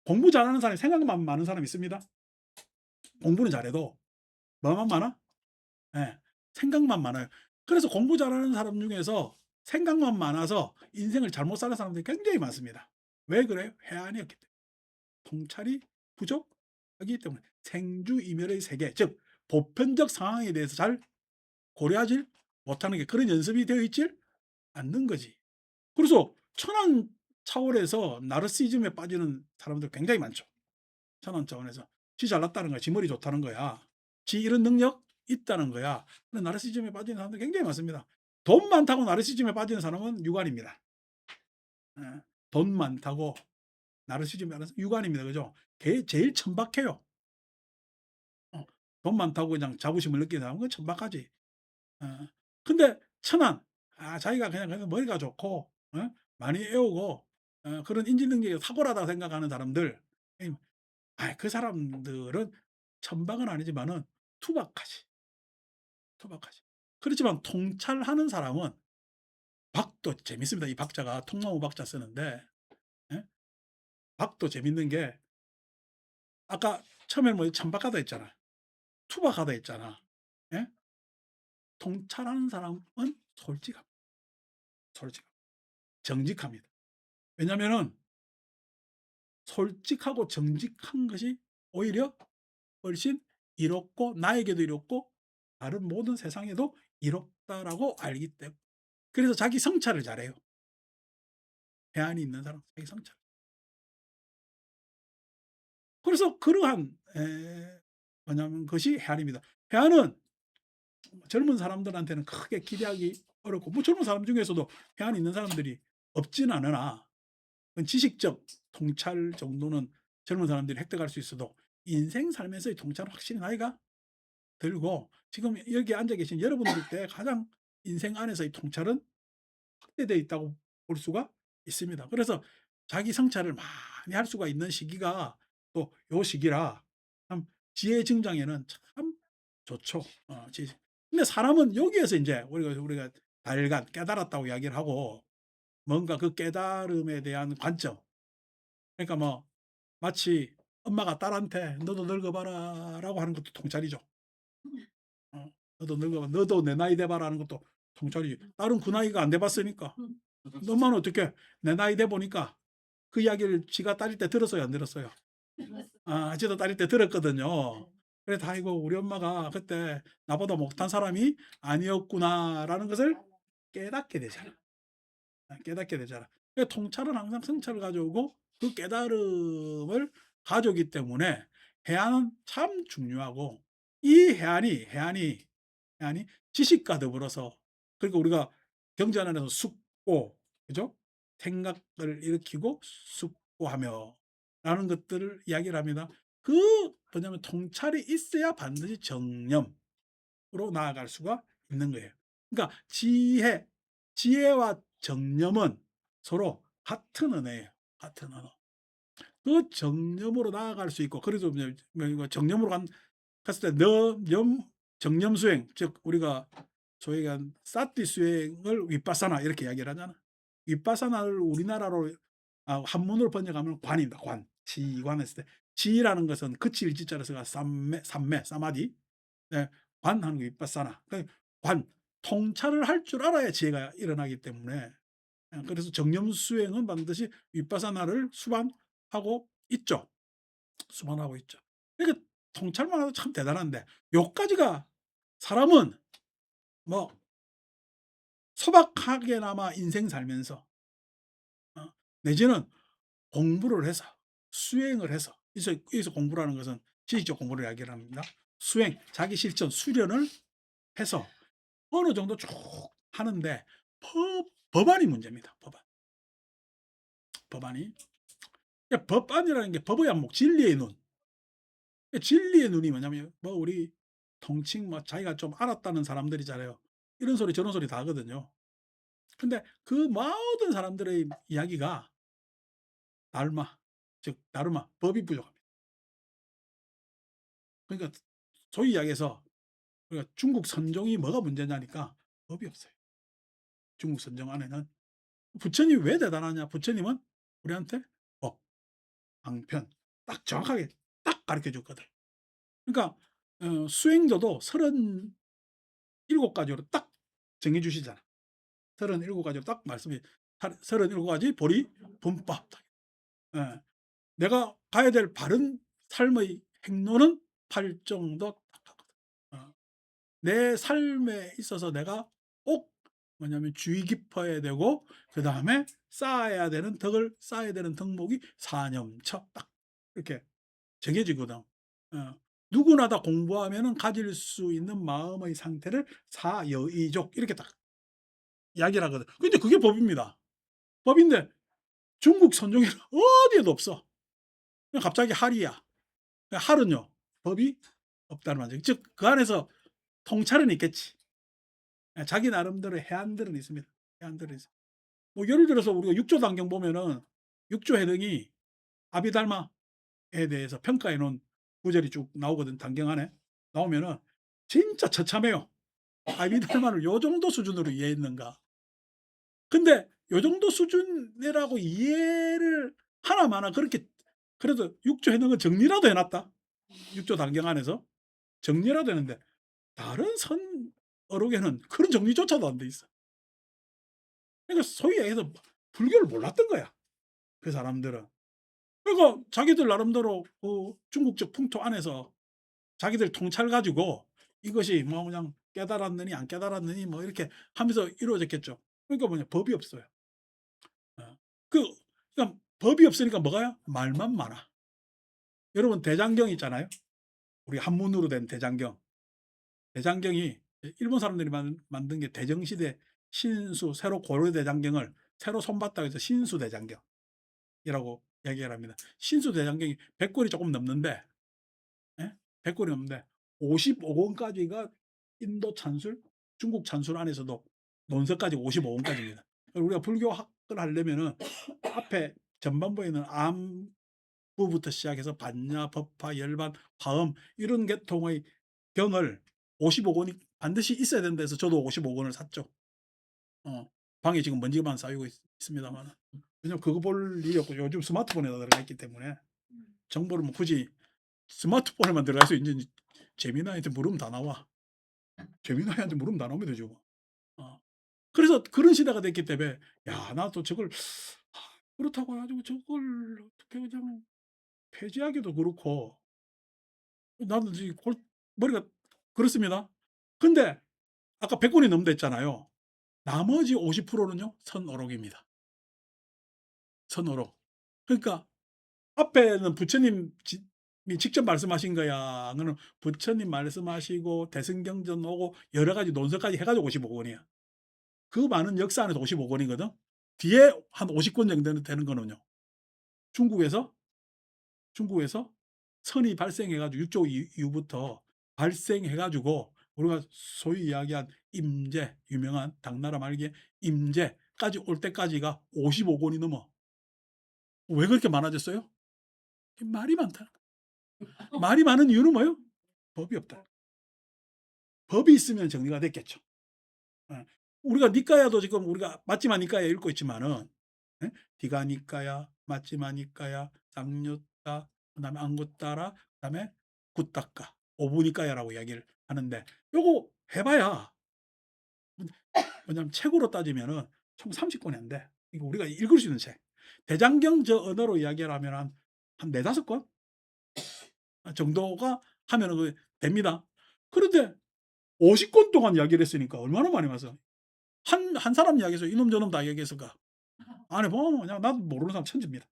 공부 잘하는 사람이 생각만 많은 사람이 있습니다. 공부는 잘해도 뭐만 많아? 예. 생각만 많아요. 그래서 공부 잘하는 사람 중에서 생각만 많아서 인생을 잘못 사는 사람들이 굉장히 많습니다. 왜 그래요? 해안이 없기 때문에. 통찰이 부족하기 때문에. 생주이멸의 세계, 즉 보편적 상황에 대해서 잘 고려하지 못하는 게, 그런 연습이 되어 있질 않는 거지. 그래서 천한 차원에서 나르시즘에 빠지는 사람들 굉장히 많죠. 천한 차원에서. 지 잘났다는 거야. 지 머리 좋다는 거야. 지 이런 능력 있다는 거야. 그런 나르시즘에 빠지는 사람들 굉장히 많습니다. 돈 많다고 나르시즘에 빠지는 사람은 유관입니다. 예. 돈 많다고 나르시즘에 빠지는 유관입니다. 그죠? 제일 천박해요. 돈 많다고 그냥 자부심을 느끼는 사람은 천박하지. 어. 근데 천한, 자기가 그냥 머리가 좋고 많이 애우고 그런 인지 능력이 탁월하다고 생각하는 사람들, 그 사람들은 천박은 아니지만은 투박하지, 투박하지. 그렇지만 통찰하는 사람은, 박도 재밌습니다. 이 박자가 통나무 박자 쓰는데, 예? 박도 재밌는 게, 아까 처음에 뭐 천박하다 했잖아. 투박하다 했잖아. 예? 통찰하는 사람은 솔직합니다. 솔직합니다. 정직합니다. 왜냐면은 솔직하고 정직한 것이 오히려 훨씬 이롭고, 나에게도 이롭고 다른 모든 세상에도 이롭다라고 알기 때문에. 그래서 자기 성찰을 잘해요. 해안이 있는 사람 자기 성찰. 그래서 그러한 뭐냐면 것이 해안입니다. 해안은 젊은 사람들한테는 크게 기대하기 어렵고, 뭐 젊은 사람 중에서도 해안이 있는 사람들이 없진 않으나, 지식적 통찰 정도는 젊은 사람들이 획득할 수 있어도 인생 삶에서의 통찰은 확실히 나이가 들고, 지금 여기 앉아 계신 여러분들 때 가장 인생 안에서의 통찰은 확대되어 있다고 볼 수가 있습니다. 그래서 자기 성찰을 많이 할 수가 있는 시기가 또 요 시기라 참 지혜 증장에는 참 좋죠. 근데 사람은 여기에서 인제 우리가 발간, 깨달았다고 이야기를 하고, 뭔가 그 깨달음에 대한 관점, 그러니까 뭐 마치 엄마가 딸한테 "너도 늙어 봐라."라고 하는 것도 통찰이죠. 어 "너도 늙어 봐. 너도 내 나이 돼 봐라." 하는 것도 통찰이지. 딸은 그 나이가 안 돼 봤으니까. 근데 엄마는 어떻게 내 나이 돼 보니까 그 이야기를 지가 딸일 때 들었어요, 안 들었어요? 지도 딸일 때 들었거든요. 그래서 '아이고 우리 엄마가 그때 나보다 못한 사람이 아니었구나.'라는 것을 깨닫게 되잖아. 깨닫게 되잖아. 통찰은 항상 성찰을 가져오고 그 깨달음을 가져오기 때문에 해안은 참 중요하고, 이 해안이 지식과 더불어서, 그리고 우리가 경전안에서 숙고, 그죠? 생각을 일으키고 숙고하며 라는 것들을 이야기를 합니다. 그 뭐냐면 통찰이 있어야 반드시 정념으로 나아갈 수가 있는 거예요. 그러니까 지혜와 정념은 서로 같은 언어예요. 같은 언어. 그 정념으로 나아갈 수 있고, 그래서 이거 정념으로 갔을 때 정념 수행, 즉 우리가 소위 얘기한 사티 수행을 윗바사나 이렇게 이야기를 하잖아. 윗바사나를 우리나라로 한문으로 번역하면 관입니다. 관. 지관 했을 때, 지라는 것은 그칠 지자로 써가 삼매 사마디. 네. 관하는 게 윗바사나. 그러니까 관, 통찰을 할 줄 알아야 지혜가 일어나기 때문에, 그래서 정념 수행은 반드시 윗바사나를 수반하고 있죠. 수반하고 있죠. 그러니까 통찰만 해도 참 대단한데, 요까지가 사람은 뭐 소박하게나마 인생 살면서 내지는 공부를 해서, 수행을 해서, 여기서 공부라는 것은 지식적 공부를 이야기를 합니다. 수행, 자기 실천, 수련을 해서 어느 정도 쭉 하는데, 법안이 문제입니다. 법안이. 법안이라는 게 법의 안목, 진리의 눈. 진리의 눈이 뭐냐면, 뭐 우리 통칭 뭐 자기가 좀 알았다는 사람들이잖아요. 이런 소리 저런 소리 다 하거든요. 근데 그 모든 사람들의 이야기가 다르마, 즉 다르마, 법이 부족합니다. 그러니까 소위 이야기해서 그러니까 중국 선종이 뭐가 문제냐니까 법이 없어요. 중국 선종 안에는 부처님이 왜 대단하냐? 부처님은 우리한테 법, 방편 딱 정확하게 딱 가르쳐 줬거든. 그러니까 수행도도 37 가지로 딱 정해 주시잖아. 37 가지로 딱 말씀이 37 가지 보리 분법. 예. 내가 가야 될 바른 삶의 행로는 팔정도 딱 하거든. 내 삶에 있어서 내가 꼭 뭐냐면 주의 깊어야 되고 그다음에 쌓아야 되는 덕을 쌓아야 되는 덕목이 사념처 딱 이렇게 정해지거든. 누구나 다 공부하면은 가질 수 있는 마음의 상태를 사여이족 이렇게 딱 이야기를 하거든. 근데 그게 법입니다. 법인데 중국 선종에는 어디에도 없어. 그냥 갑자기 할이야. 할은요 법이 없다는 말이죠. 즉 그 안에서 통찰은 있겠지. 자기 나름대로의 해안들은 있습니다. 해안들은 있어. 뭐 예를 들어서 우리가 육조 단경 보면은 육조 해등이 아비달마에 대해서 평가해 놓은 구절이 쭉 나오거든. 단경 안에 나오면은 진짜 처참해요. 아비달마를 요 정도 수준으로 이해했는가. 근데 요 정도 수준이라고 이해를 하나마나 그렇게 그래도 육조 해등은 정리라도 해 놨다. 육조 단경 안에서 정리라도 했는데 다른 선 어록에는 그런 정리조차도 안 돼 있어. 그러니까 소위 얘기해서 불교를 몰랐던 거야. 그 사람들은. 그러니까 자기들 나름대로 그 중국적 풍토 안에서 자기들 통찰 가지고 이것이 뭐 그냥 깨달았느니 안 깨달았느니 뭐 이렇게 하면서 이루어졌겠죠. 그러니까 뭐냐 법이 없어요. 어. 그 그러니까 법이 없으니까 뭐가요? 말만 많아. 여러분 대장경 있잖아요. 우리 한문으로 된 대장경. 대장경이 일본 사람들이 만든 게 대정시대 신수 새로 고려 대장경을 새로 손봤다고 해서 신수 대장경이라고 이야기를 합니다. 신수 대장경이 100권이 조금 넘는데 예? 100권이 넘는데 55권까지가 인도 찬술, 중국 찬술 안에서도 논서까지 55권까지입니다. 우리가 불교학을 하려면은 앞에 전반부에는 암부부터 시작해서 반야, 법화, 열반, 화엄 이런 계통의 경을 55권이 반드시 있어야 된다 해서 저도 55권을 샀죠. 방에 지금 먼지만 쌓이고 있습니다만. 왜냐면 그거 볼 일이 없고 요즘 스마트폰에다 들어가 있기 때문에 정보를 뭐 굳이 스마트폰에만 들어갈 수 있는지 재미나이한테 물으면 다 나와. 재미나이한테 물으면 다 나오면 되죠. 뭐. 그래서 그런 시대가 됐기 때문에 야, 나도 저걸 그렇다고 해가지고 저걸 어떻게 그냥 폐지하기도 그렇고 나도 지금 머리가 그렇습니다. 근데 아까 100권이 넘는다 했잖아요. 나머지 50%는요 선어록입니다. 선어록. 그러니까 앞에는 부처님이 직접 말씀하신 거야. 그거는 부처님 말씀하시고 대승경전 오고 여러 가지 논설까지 해가지고 55권이야. 그 많은 역사 안에서 55권이거든. 뒤에 한 50권 정도 되는 거는요. 중국에서 선이 발생해가지고 6조 이후부터 발생해가지고 우리가 소위 이야기한 임제, 유명한 당나라 말기에 임제까지 올 때까지가 55권이 넘어. 왜 그렇게 많아졌어요? 말이 많다. 말이 많은 이유는 뭐예요? 법이 없다. 법이 있으면 정리가 됐겠죠. 예. 우리가 니까야도 지금 우리가 맞지마 니까야 읽고 있지만은 예? 디가 니까야, 맞지마 니까야, 쌍요따, 그다음에 앙구따라, 그다음에 굿다까, 오부니까야라고 이야기를 하는데 요거 해봐야 뭐냐면 책으로 따지면은 총 30권이 안 돼. 이거 우리가 읽을 수 있는 책. 대장경 저 언어로 이야기를 하면 한 4-5권 정도가 하면은 그 됩니다. 그런데 50권 동안 이야기를 했으니까 얼마나 많이 와서 한 사람 이야기해서 이놈 저놈 다 얘기했을까? 안에 보면 그냥 나도 모르는 사람 천지입니다.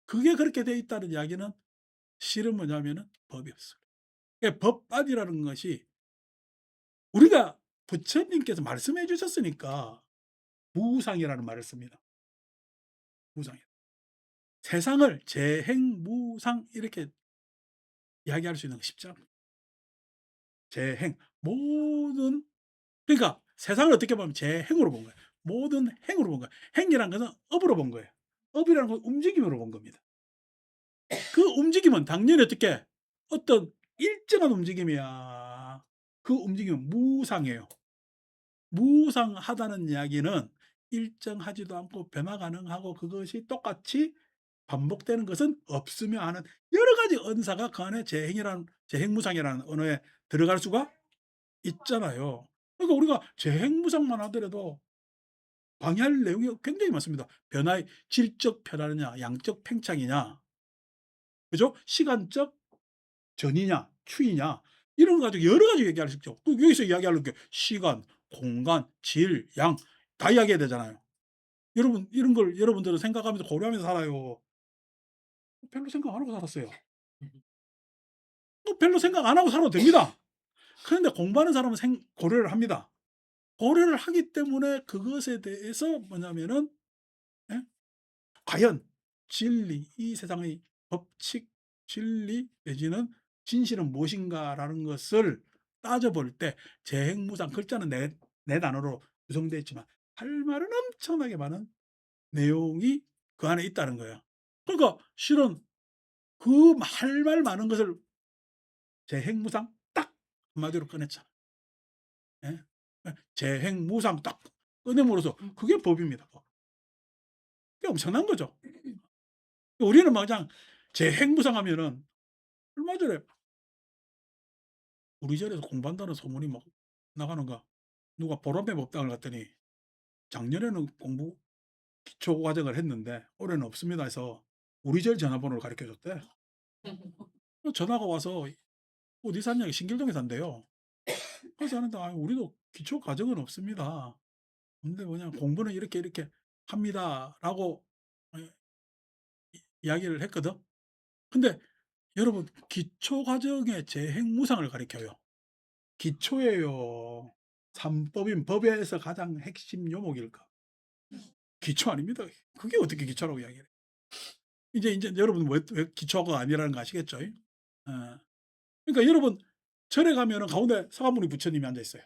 그게 그렇게 돼 있다는 이야기는 실은 뭐냐면은 법이 없어요. 그러니까 법안이라는 것이 우리가 부처님께서 말씀해 주셨으니까 무상이라는 말을 씁니다. 무상. 세상을 재행무상 이렇게 이야기할 수 있는 거 쉽지 않아요. 재행 모든 그러니까 세상을 어떻게 보면 재행으로 본 거예요. 모든 행으로 본 거예요. 행이라는 것은 업으로 본 거예요. 업이라는 건 움직임으로 본 겁니다. 그 움직임은 당연히 어떻게 어떤 일정한 움직임이야. 그 움직임은 무상이에요. 무상하다는 이야기는 일정하지도 않고 변화 가능하고 그것이 똑같이 반복되는 것은 없으며 하는 여러 가지 언사가 그 안에 재행무상이라는 언어에 들어갈 수가 있잖아요. 그러니까 우리가 재행무상만 하더라도 방해할 내용이 굉장히 많습니다. 변화의 질적 변화냐 양적 팽창이냐 그죠? 시간적 전이냐 추이냐 이런 거 가지고 여러 가지 얘기할 수 있죠. 그 여기서 이야기하는 게 시간, 공간, 질, 양 다 이야기해야 되잖아요. 여러분 이런 걸 여러분들은 생각하면서 고려하면서 살아요. 별로 생각 안 하고 살았어요. 뭐 별로 생각 안 하고 살아도 됩니다. 그런데 공부하는 사람은 고려를 합니다. 고려를 하기 때문에 그것에 대해서 뭐냐면은 예? 과연 진리, 이 세상의 법칙, 진리 내지는 진실은 무엇인가라는 것을 따져볼 때 재행무상 글자는 네 단어로 구성되어 있지만 할 말은 엄청나게 많은 내용이 그 안에 있다는 거예요. 그러니까 실은 그 할 말 많은 것을 재행무상 딱 한마디로 꺼냈잖아. 예? 예. 재행무상 딱 꺼냄으로써 그게 법입니다. 법. 그게 엄청난 거죠. 우리는 막장 재행무상하면은 얼마 전에 우리 절에서 공부한다는 소문이 막 나가는가. 누가 보람의 법당을 갔더니 작년에는 공부 기초 과정을 했는데 올해는 없습니다 해서 우리 절 전화번호를 가르쳐 줬대. 전화가 와서 어디 사냐 신길동에 산대요. 그래서 하는데 "아 우리도 기초 과정은 없습니다. 근데 뭐냐 공부는 이렇게 이렇게 합니다."라고 예 이야기를 했거든. 근데 여러분 기초 과정의 재행무상을 가르쳐요. 기초예요. 삼법인 법에서 가장 핵심 요목일까? 기초 아닙니다. 그게 어떻게 기초라고 이야기를 해. 이제 여러분 왜 기초가 아니라는 거 아시겠죠? 어. 그러니까 여러분 절에 가면은 가운데 서가모니 부처님이 앉아 있어요.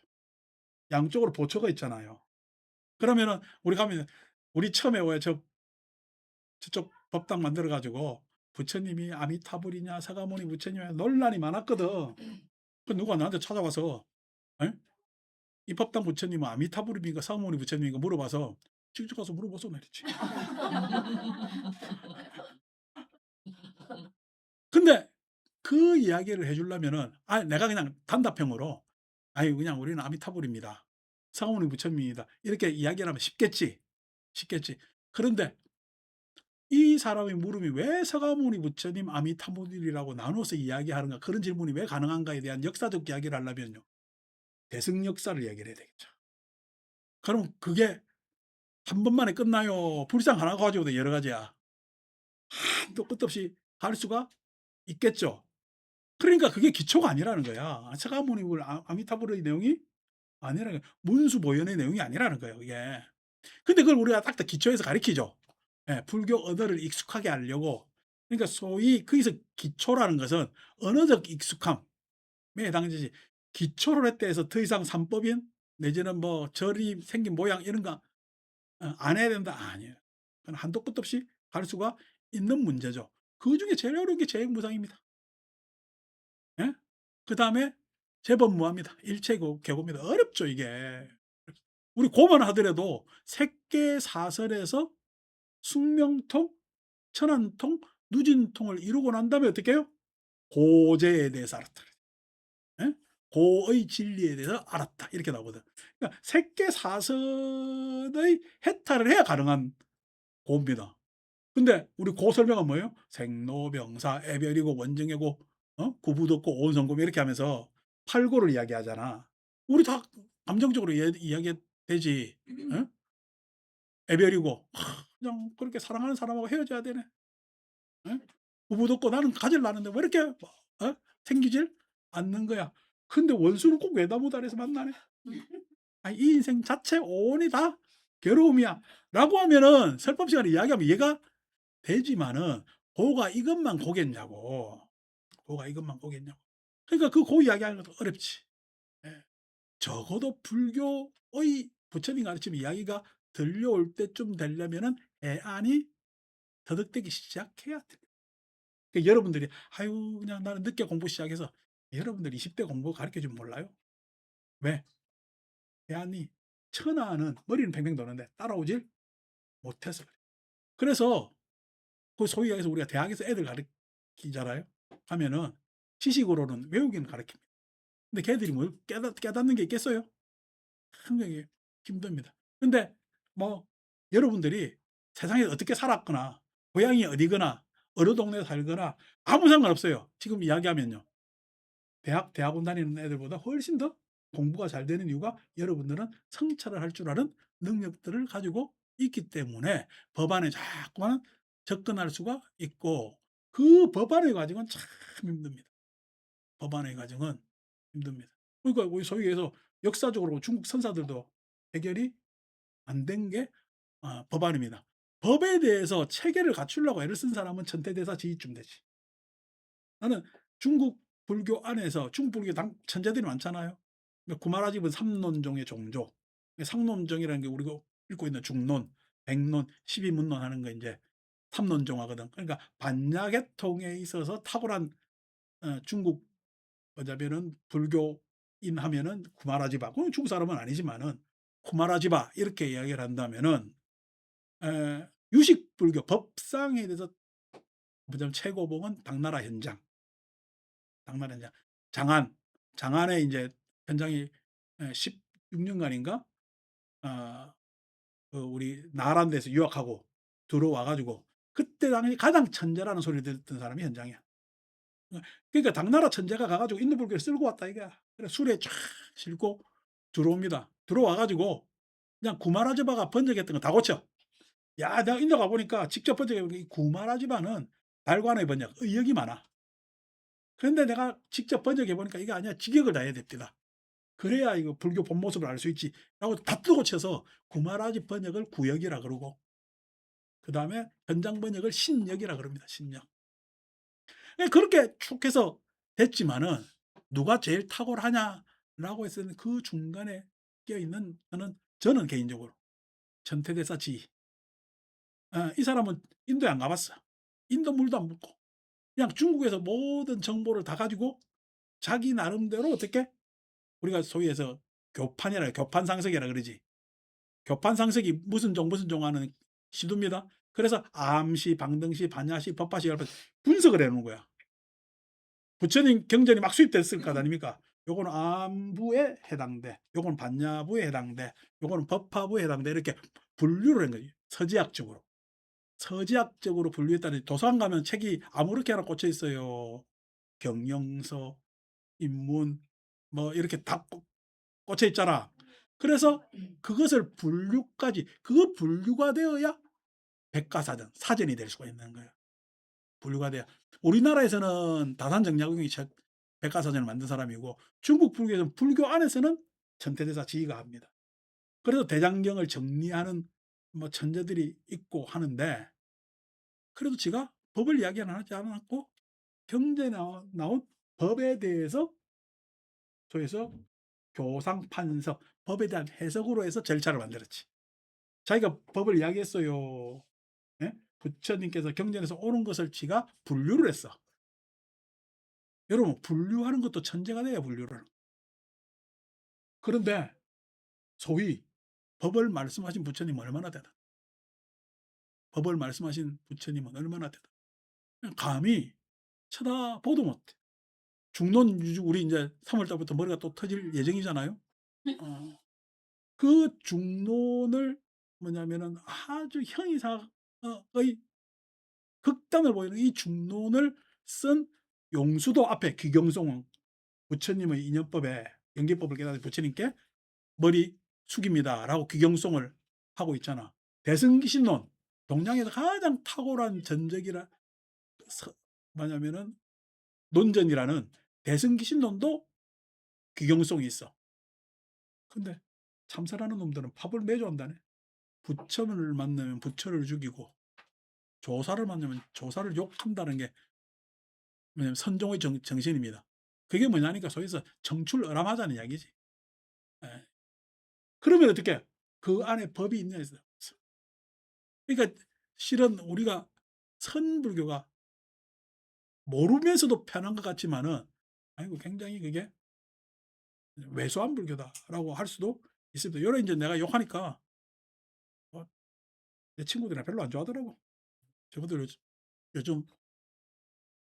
양쪽으로 보초가 있잖아요. 그러면은 우리 가면 우리 처음에 왜 저쪽 법당 만들어 가지고 부처님이 아미타불이냐 서가모니 부처님이냐 논란이 많았거든. 그 누가 나한테 찾아와서 예? 이 법당 부처님은 아미타불입니까 서가모니 부처님인가 물어봐서 직접 가서 물어보소 그랬지. 근데 그 이야기를 해 주려면은 내가 그냥 단답형으로 "아이 그냥 우리는 아미타불입니다. 서가모니 부처님입니다." 이렇게 이야기를 하면 쉽겠지. 쉽겠지. 그런데 이 사람의 물음이 왜 서가모니 부처님, 아미타불이라고 나눠서 이야기하는가 그런 질문이 왜 가능한가에 대한 역사적 이야기를 하려면요. 대승 역사를 이야기를 해야 되겠죠. 그럼 그게 한 번만에 끝나요? 불상 하나 가지고도 여러 가지야. 한도 끝 없이 갈 수가 있겠죠. 그러니까 그게 기초가 아니라는 거야. 서가모니 아미타불의 내용이 아니라는 거야. 문수보현의 내용이 아니라는 거예요 이게. 근데 그걸 우리가 딱 기초에서 가르치죠. 예. 불교 언어를 익숙하게 하려고. 그러니까 소위 거기서 기초라는 것은 언어적 익숙함에 해당되지 기초를 했다 해서 더 이상 삼법인 내지는 뭐 절이 생긴 모양 이런 거 안 해야 된다. 아니에요. 그건 한도 끝도 없이 갈 수가 있는 문제죠. 그중에 제일 어려운 게 재행무상입니다. 예? 그다음에 제법무합니다. 일체계고입니다. 어렵죠 이게. 우리 고만 하더라도 색계사설에서 숙명통, 천안통, 누진통을 이루고 난 다음에 어떻게 해요? 고제에 대해서 알았다. 예? 고의 진리에 대해서 알았다. 이렇게 나오거든. 그러니까 색계사설의 해탈을 해야 가능한 고입니다. 근데 우리 고 설명은 뭐예요? 생로병사, 애별이고 원증이고 구부덕고 오온성금 이렇게 하면서 팔고를 이야기하잖아. 우리 다 감정적으로 이야기되지. 어? 애별이고 그냥 그렇게 사랑하는 사람하고 헤어져야 되네. 예? 부부도 나는 가질라는데 왜 이렇게 생기질 않는 거야. 근데 원수는 꼭 외다무달에서 만나네. 이 인생 자체 온이 다 괴로움이야. 라고 하면은 설법 시간에 이야기하면 이해가 되지만은 고가 이것만 고겠냐고. 고가 이것만 고겠냐고. 그러니까 그 고 이야기하는 것도 어렵지. 예. 적어도 불교의 부처님 가르침 이야기가 들려올 때쯤 되려면은 해안이 터득되기 시작해야 돼요. 그러니까 여러분들이 "아유 그냥 나는 늦게 공부 시작해서." 여러분들 20대 공부 가르쳐 주면 몰라요? 왜? 해안이 천하는 머리는 팽팽 도는데 따라오질 못해서 그래요. 그래서 그 소위 얘기해서 우리가 대학에서 애들 가르치잖아요. 하면은 지식으로는 외우기는 가르칩니다. 근데 걔들이 뭘 깨닫는 게 있겠어요? 굉장히 힘듭니다. 근데 뭐 여러분들이 세상에 어떻게 살았거나 고향이 어디거나 어느 동네에 살거나 아무 상관없어요. 지금 이야기하면요. 대학원 다니는 애들보다 훨씬 더 공부가 잘 되는 이유가 여러분들은 성찰을 할 줄 아는 능력들을 가지고 있기 때문에 법안에 자꾸만 접근할 수가 있고 그 법안의 과정은 참 힘듭니다. 법안의 과정은 힘듭니다. 그러니까 우리 소위 해서 역사적으로 중국 선사들도 해결이 안 된 게 법안입니다. 법에 대해서 체계를 갖추려고 애를 쓴 사람은 천태대사 지휘쯤 되지. 나는 중국 불교 안에서 중국 불교 천재들이 많잖아요. 그러니까 구마라집은 삼론종의 종조. 상론정이라는 게 우리가 읽고 있는 중론, 백론, 십이문론 하는 거 이제 삼론종하거든. 그러니까 반야계통에 있어서 탁월한 중국 뭐냐면은 불교인 하면은 구마라지바. 그건 중국 사람은 아니지만은 구마라지바 이렇게 이야기를 한다면은 유식 불교 법상에 대해서 뭐냐면 최고봉은 당나라 현장. 당나라 현장. 장안에 인제 현장이 16년간인가 그 우리 나란 데서 유학하고 들어와 가지고 그때 당시 가장 천재라는 소리를 듣던 사람이 현장이야. 그러니까 당나라 천재가 가 가지고 인도 불교를 쓸고 왔다 이거야. 그래 수레에 쫙 싣고 들어옵니다. 들어와 가지고 그냥 구마라즈바가 번역했던 거 다 고쳐. 야 내가 인도 가 보니까 직접 번역해 보니까 이 구마라즈바는 달관의 번역 의역이 많아. 그런데 내가 직접 번역해 보니까 이게 아니야. 직역을 다 해야 됩니다. 그래야 이거 불교 본 모습을 알 수 있지라고 다 뜯어 고쳐서 구마라지 번역을 구역이라 그러고 그다음에 현장 번역을 신역이라 그럽니다. 신역. 예 그렇게 쭉 해서 됐지만은 누가 제일 탁월하냐라고 했을 때 그 중간에 끼어 있는 저는 개인적으로 전태대사 지이. 이 사람은 인도에 안 가 봤어. 인도 물도 안 붓고 그냥 중국에서 모든 정보를 다 가지고 자기 나름대로 어떻게 우리가 소위 해서 교판이라 교판상석이라 그러지. 교판상석이 무슨 종, 무슨 종 하는 시도입니다. 그래서 암시, 방등시, 반야시, 법화시, 열파 분석을 해 놓은 거야. 부처님 경전이 막 수입됐을 거 아닙니까? 요거는 암부에 해당돼. 요거는 반야부에 해당돼. 요거는 법화부에 해당돼. 이렇게 분류를 한 거지. 서지학적으로. 서지학적으로 분류했다니 도서관 가면 책이 아무렇게 하나 꽂혀 있어요. 경영서, 인문 뭐 이렇게 다 꽂혀 있잖아. 그래서 그것을 분류까지 그거 분류가 되어야 백과사전, 사전이 될 수가 있는 거예요. 분류가 돼야. 우리나라에서는 다산정약용이 첫 백과사전을 만든 사람이고 중국 불교에서는 불교 안에서는 천태대사 지휘가 합니다. 그래서 대장경을 정리하는 뭐 천재들이 있고 하는데 그래도 지가 법을 이야기는 하지 않았고 경전에 나온 법에 대해서 소위 해서 교상, 판서, 법에 대한 해석으로 해서 절차를 만들었지. 자기가 법을 이야기했어요. 예? 부처님께서 경전에서 옳은 것을 지가 분류를 했어. 여러분 분류하는 것도 천재가 돼야 분류를. 그런데 소위 법을 말씀하신 부처님은 얼마나 대단 법을 말씀하신 부처님은 얼마나 대단 감히 쳐다보도 못해. 중론 우리 인제 3월 달부터 머리가 또 터질 예정이잖아요. 어. 그 중론을 뭐냐면은 아주 형이사의 극단을 보이는 이 중론을 쓴 용수도 앞에 귀경송은 부처님의 인연법에 연계법을 깨달은 부처님께 "머리 숙입니다."라고 귀경송을 하고 있잖아. 대승기신론 동양에서 가장 탁월한 전적이라 서 뭐냐면은 논전이라는 대승기신론도 귀경송이 있어. 근데 참선하는 놈들은 팝을 매주 한다네. 부처를 만나면 부처를 죽이고 조사를 만나면 조사를 욕한다는 게 뭐냐면 선종의 정신입니다. 그게 뭐냐니까 소위 해서 청출어람하자는 이야기지. 예. 그러면 어떻게 그 안에 법이 있냐 해서 없어. 그러니까 실은 우리가 선불교가 모르면서도 편한 것 같지만은 아이고 굉장히 그게 왜소한 불교다라고 할 수도 있습니다. 요래 인제 내가 욕하니까 내 친구들이랑 별로 안 좋아하더라고. 저것들 요즘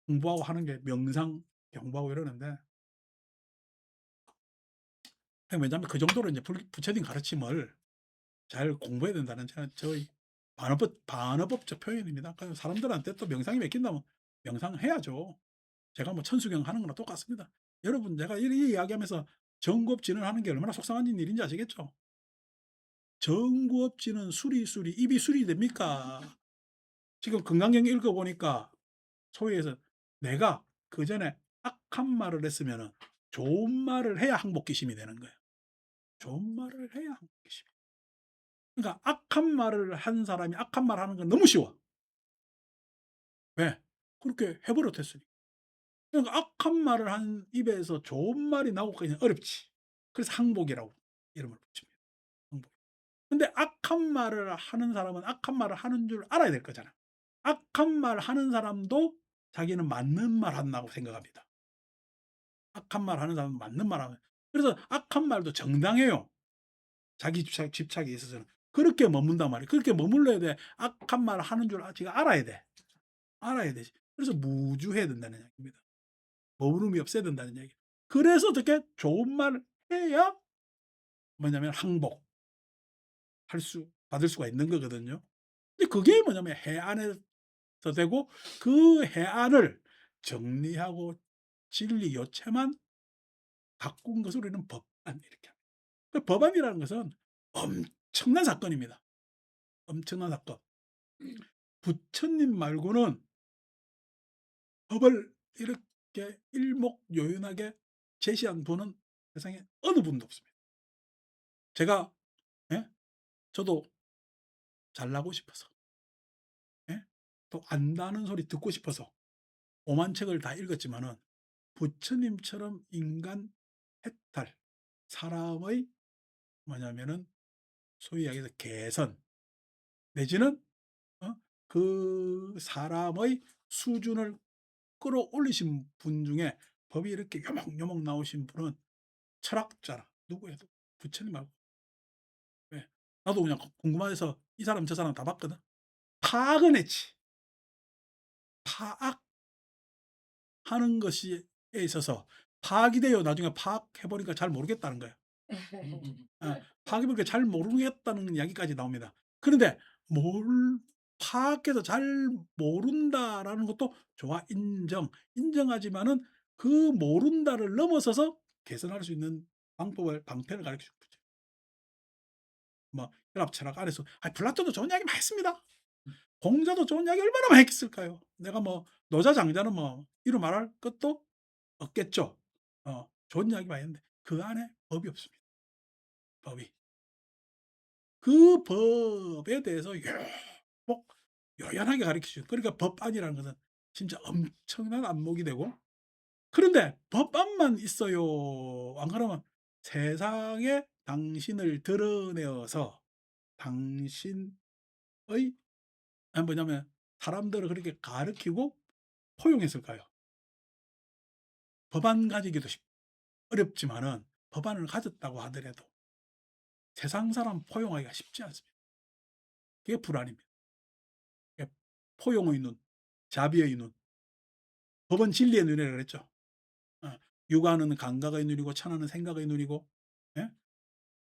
공부하고 하는 게 명상 공부하고 이러는데 왜냐하면 그 정도로 이제 부처님 가르침을 잘 공부해야 된다는 저희 반어법적 표현입니다. 그래서 사람들한테 또 명상이 맥힌다면 명상해야죠. 제가 뭐 천수경 하는 거나 똑같습니다. 여러분 제가 이 이야기하면서 정구업진을 게 얼마나 속상한 일인지 아시겠죠? 정구업진은 수리수리 입이 술이 됩니까? 지금 금강경 읽어보니까 소위 해서 내가 그전에 악한 말을 했으면은 좋은 말을 해야 항복기심이 되는 거예요. 좋은 말을 해야 항복기심이. 그러니까 악한 말을 한 사람이 악한 말 하는 건 너무 쉬워. 왜? 그렇게 해버릇했으니까. 그러니까 악한 말을 한 입에서 좋은 말이 나오기까지는 어렵지. 그래서 항복이라고 이름을 붙입니다. 항복. 근데 악한 말을 하는 사람은 악한 말을 하는 줄 알아야 될 거잖아. 악한 말 하는 사람도 자기는 맞는 말 한다고 생각합니다. 악한 말 하는 사람은 맞는 말 하면. 그래서 악한 말도 정당해요. 자기 집착에 있어서는. 그렇게 머문단 말이에요. 그렇게 머물러야 돼. 악한 말 하는 줄 지가 알아야 돼. 알아야 되지. 그래서 무주해야 된다는 얘기입니다. 머무름이 없어야 된다는 얘기예요. 그래서 어떻게 좋은 말을 해야 뭐냐면 항복 받을 수가 있는 거거든요. 근데 그게 뭐냐면 해안에서 되고 그 해안을 정리하고 진리 요체만 바꾼 것을 우리는 법안 이렇게 합니다. 그 법안이라는 것은 엄청난 사건입니다. 엄청난 사건. 부처님 말고는 법을 이렇게 일목요연하게 제시한 분은 세상에 어느 분도 없습니다. 제가 예? 저도 잘나고 싶어서 예? 또 안다는 소리 듣고 싶어서 오만 책을 다 읽었지만은 부처님처럼 인간 해탈, 사람의 뭐냐면은 소위 이야기해서 개선 내지는 그 사람의 수준을 끌어올리신 분 중에 법이 이렇게 요목요목 나오신 분은 철학자라 누구예요? 부처님 말고. 왜? 나도 그냥 궁금해서 이 사람 저 사람 다 봤거든. 파악은 했지. 파악하는 것에 있어서 파악이 돼요. 나중에 파악해 보니까 잘 모르겠다는 거예요. 파악해 보니까 잘 모르겠다는 이야기까지 나옵니다. 그런데 뭘 파악해서 잘 모른다라는 것도 좋아 인정하지만은 그 모른다를 넘어서서 개선할 수 있는 방편을 가르쳐 준 거죠. 뭐 혈압 철학 안에서 플라톤도 좋은 이야기 많이 했습니다. 공자도 좋은 이야기 얼마나 많이 했을까요? 내가 뭐 노자 장자는 뭐 이루 말할 것도 없겠죠. 좋은 이야기 많이 했는데 그 안에 법이 없습니다. 법이. 그 법에 대해서 꼭 요연하게 가르쳐 주죠. 그러니까 법안이라는 것은 진짜 엄청난 안목이 되고 그런데 법안만 있어요. 안 그러면 세상에 당신을 드러내어서 당신의 뭐냐면 사람들을 그렇게 가르치고 포용했을까요? 법안 가지기도 어렵지만은 법안을 가졌다고 하더라도 세상 사람 포용하기가 쉽지 않습니다. 그게 불안입니다. 그게 포용의 눈, 자비의 눈, 법은 진리의 눈이라고 그랬죠. 어, 육아는 감각의 눈이고 천하는 생각의 눈이고 예?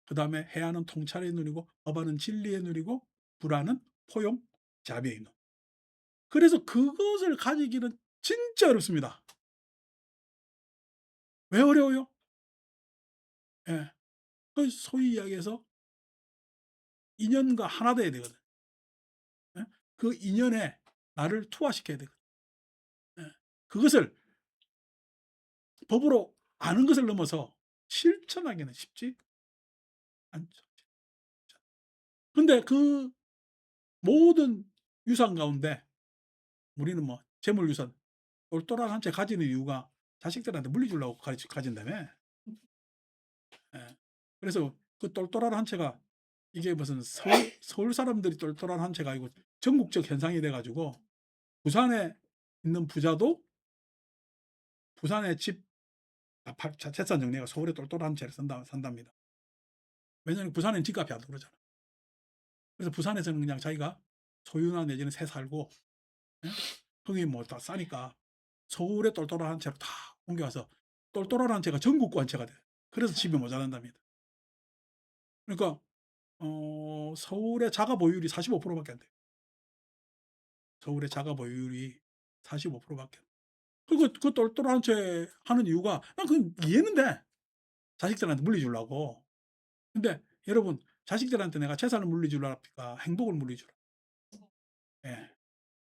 그다음에 해안은 통찰의 눈이고 법안은 진리의 눈이고 불안은 포용, 자비의 눈. 그래서 그것을 가지기는 진짜 어렵습니다. 왜 어려워요? 예. 그 소위 이야기해서 인연과 하나 돼야 되거든. 예? 그 인연에 나를 투하시켜야 되거든. 예. 그것을 법으로 아는 것을 넘어서 실천하기는 쉽지 않죠. 근데 그 모든 유산 가운데 우리는 뭐 재물유산 똘똘한 한 채 가지는 이유가 자식들한테 물려주려고 가진다며. 예. 그래서 그 똘똘한 한 채가 이게 무슨 서울 사람들이 똘똘한 한 채가 아니고 전국적 현상이 돼 가지고 부산에 있는 부자도 부산에 집 재산 정리가 서울에 똘똘한 채를 산답니다. 왜냐하면 부산에는 집값이 안 오르잖아. 그래서 부산에서는 그냥 자기가 소유나 내지는 새 살고, 예? 형이 뭐 다 싸니까 서울에 똘똘한 한 채로 다 옮겨와서 똘똘한 한 채가 전국 한 채가 돼. 그래서 집이 모자란답니다. 그러니까 서울의 자가 보유율이 45% 밖에 안 돼요. 서울의 자가 보유율이 45% 밖에 안 돼요. 그 똘똘한 채 하는 이유가 난 그건 이해는 돼. 자식들한테 물려주려고. 근데 여러분, 자식들한테 내가 재산을 물려주랍니까? 행복을 물려주라. 예.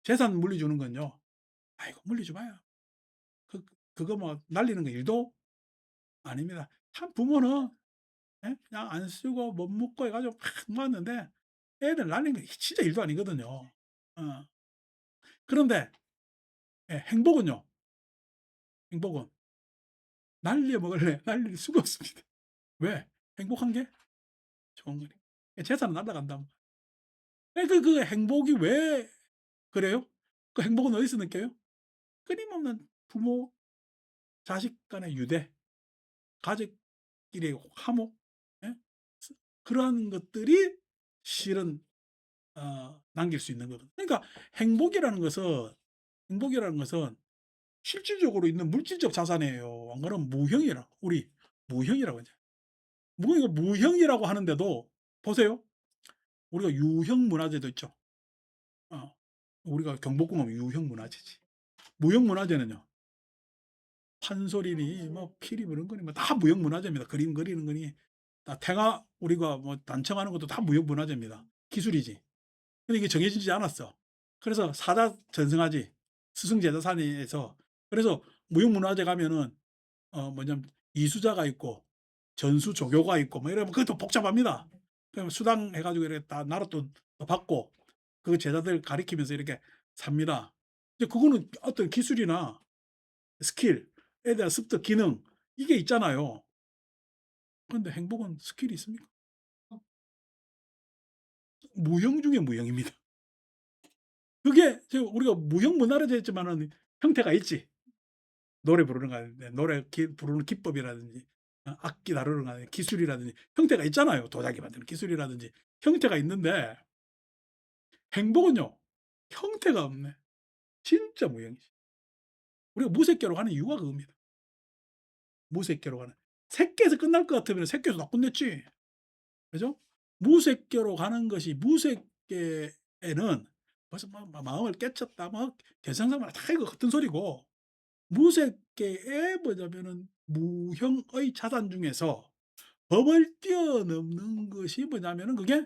재산 물려주는 건요. 아이고 물려줘 봐야 그거 뭐 날리는 거 일도 아닙니다. 참 부모는, 예? 그냥 안 쓰고 못 먹고 해 가지고 막 모았는데 애들 날리는 게 진짜 일도 아니거든요. 어. 그런데 예, 행복은요. 행복은 날려 먹을래 날릴 수가 없습니다. 왜? 행복한 게 좋은 거니까. 재산은 날아간다. 예, 그 행복이 왜 그래요? 그 행복은 어디서 느껴요? 끊임없는 부모, 자식 간의 유대, 가족끼리의 화목, 예? 그러한 것들이 실은 남길 수 있는 거거든요. 그러니까 행복이라는 것은 행복이라는 것은 실질적으로 있는 물질적 자산이에요. 안 그러면 무형이라고 우리 무형이라고 하죠. 무형이라고 하는데도 보세요. 우리가 유형 문화재도 있죠. 어. 우리가 경복궁 하면 유형 문화재지. 무형 문화재는요. 판소리니 뭐 피리 부는 거니 뭐 다 무형 문화재입니다. 그림 그리는 거니 다 태가 우리가 뭐 단청하는 것도 다 무형 문화재입니다. 기술이지. 근데 이게 정해지지 않았어. 그래서 사자 전승하지. 스승제자산에서 그래서 무형문화재 가면은 뭐냐면 이수자가 있고 전수조교가 있고 뭐 이러면 그것도 복잡합니다. 그럼 수당해 가지고 이렇게 다 나랏돈 받고 그 제자들 가리키면서 이렇게 삽니다. 근데 그거는 어떤 기술이나 스킬에 대한 습득, 기능 이게 있잖아요. 그런데 행복은 스킬이 있습니까? 무형 중에 무형입니다. 그게 지금 우리가 무형 문화라고 했지만은 형태가 있지. 노래 부르는 거 하는데 노래 부르는 기법이라든지 악기 다루는 거 기술이라든지 형태가 있잖아요. 도자기 만드는 기술이라든지 형태가 있는데 행복은요. 형태가 없네. 진짜 무형이지. 우리가 무색계로 가는 이유가 그겁니다. 무색계로 가는. 색계에서 끝날 것 같으면 색계에서 다 끝냈지. 그죠? 무색계로 가는 것이 무색계에는 벌써 막 마음을 깨쳤다. 뭐 개성사마다 다 이거 같은 소리고 무색계에 뭐냐면은 무형의 자산 중에서 법을 뛰어넘는 것이 뭐냐면은 그게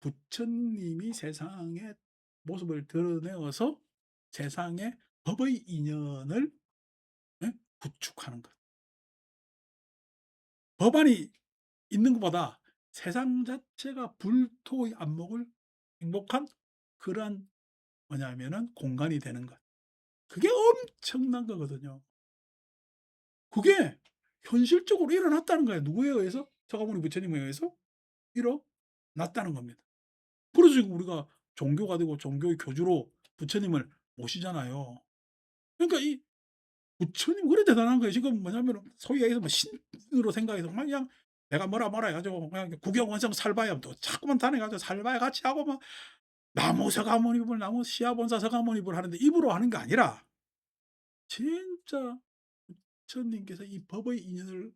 부처님이 세상에 모습을 드러내어서 세상에 법의 인연을, 예? 구축하는 것. 법안이 있는 것보다 세상 자체가 불토의 안목을 행복한 그러한 뭐냐면은 공간이 되는 것. 그게 엄청난 거거든요. 그게 현실적으로 일어났다는 거예요. 누구에 의해서? 서가모니 부처님에 의해서 일어났다는 겁니다. 그래서 지금 우리가 종교가 되고 종교의 교주로 부처님을 모시잖아요. 그러니까 이 부처님 그래 대단한 거예요. 지금 뭐냐면 소위 얘기해서 뭐 신으로 생각해서 그냥 내가 뭐라 해 가지고 그냥 구경원성 살바야 또 자꾸만 다녀 가지고 살바야 같이 하고 막 나무 서가모니불 나무 시아본사 서가모니불 하는데 입으로 하는 게 아니라 진짜 부처님께서 이 법의 인연을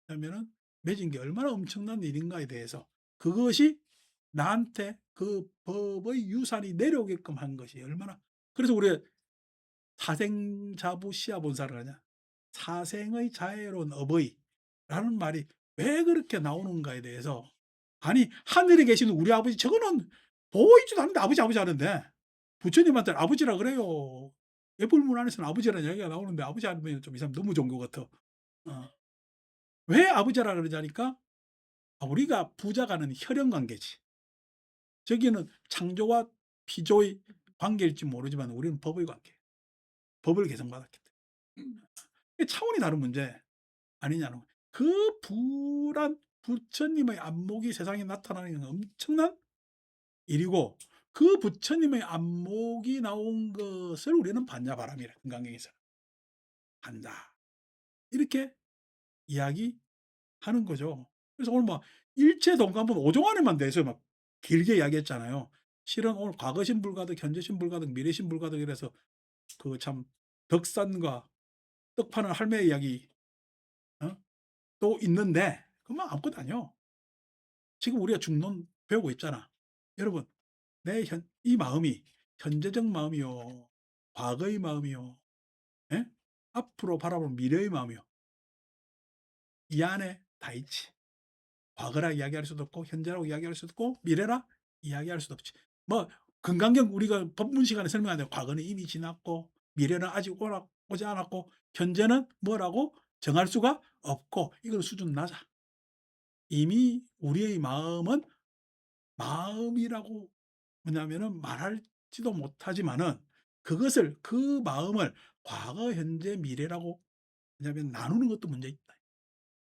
하면은 맺은 게 얼마나 엄청난 일인가에 대해서 그것이 나한테 그 법의 유산이 내려오게끔 한 것이 얼마나. 그래서 우리가 사생자부 시아본사를 하냐. 사생의 자애로운 어버이라는 말이 왜 그렇게 나오는가에 대해서 아니 하늘에 계시는 우리 아버지 저거는 보이지도 않는데 아버지 하는데 부처님한테는 아버지라 그래요. 애불문 안에서는 아버지라는 이야기가 나오는데 아버지 하면 좀 이상 너무 종교 같아. 어. 왜 아버지라 그러자니까 우리가 부자가는 혈연 관계지. 저기는 창조와 피조의 관계일지 모르지만 우리는 법의 관계. 법을 개성받았기 때문에. 이게 차원이 다른 문제 아니냐는 거예요. 그 불안 부처님의 안목이 세상에 나타나는 건 엄청난 일이고 그 부처님의 안목이 나온 것을 우리는 봤냐 바람이라 금강경에서는 한다. 이렇게 이야기하는 거죠. 그래서 오늘 막 일체동관본 5종 안에만 대해서 막 길게 이야기했잖아요. 실은 오늘 과거신 불가득, 현재신 불가득, 미래신 불가득 이래서 그 참 덕산과 떡 파는 할매 이야기 어? 또 있는데 그건 아무것도 아니요. 지금 우리가 중론 배우고 있잖아. 여러분 이 마음이 현재적 마음이요. 과거의 마음이요. 예? 앞으로 바라보는 미래의 마음이요. 이 안에 다 있지. 과거라 이야기할 수도 없고 현재라고 이야기할 수도 없고 미래라 이야기할 수도 없지. 뭐 금강경 우리가 법문 시간에 설명하는데 과거는 이미 지났고 미래는 아직 오지 않았고 현재는 뭐라고 정할 수가 없고 이건 수준 낮아. 이미 우리의 마음은 마음이라고 뭐냐면은 말할지도 못하지만은 그것을 그 마음을 과거, 현재, 미래라고 왜냐하면 나누는 것도 문제 있다.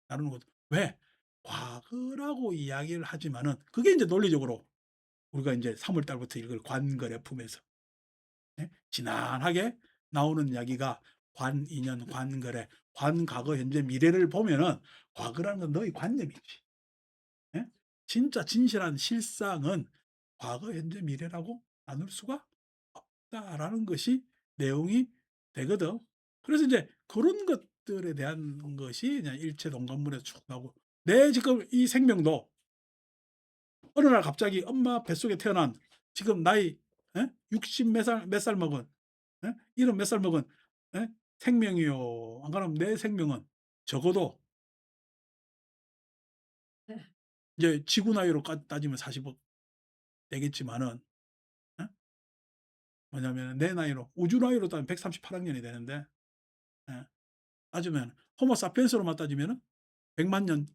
나누는 것도. 왜? 과거라고 이야기를 하지만은 그게 인제 논리적으로 우리가 인제 3월 달부터 이걸 관거래 품에서 예 지난하게 나오는 이야기가 관인연, 관거래, 관과거, 현재, 미래를 보면은 과거라는 건 너의 관념이지. 예? 진짜 진실한 실상은 과거, 현재, 미래라고 나눌 수가 없다라는 것이 내용이 되거든. 그래서 이제 그런 것들에 대한 것이 그냥 일체동관문에서 쭉 나오고 내 지금 이 생명도 어느 날 갑자기 엄마 뱃속에 태어난 지금 나이 60 몇 살 먹은 이런 몇 살 먹은 예? 생명이요. 안 그러면 내 생명은 적어도 네. 이제 지구 나이로 따지면 40억 되겠지만은 예? 뭐냐면 내 나이로 우주 나이로 따지면 138억 년이 되는데 예. 따지면 호모사피엔스로만 따지면은 100만 년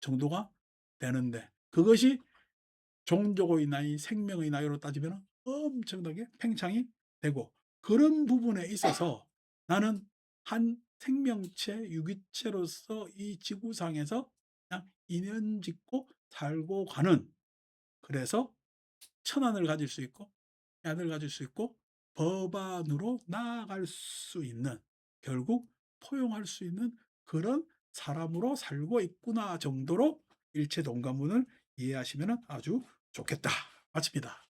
정도가 되는데 그것이 종족의 나이, 생명의 나이로 따지면 엄청나게 팽창이 되고 그런 부분에 있어서 나는 한 생명체, 유기체로서 이 지구상에서 그냥 인연 짓고 살고 가는 그래서 천안을 가질 수 있고 야을 가질 수 있고 법안으로 나아갈 수 있는 결국 포용할 수 있는 그런 사람으로 살고 있구나 정도로 일체동감문을 이해하시면 아주 좋겠다. 마칩니다.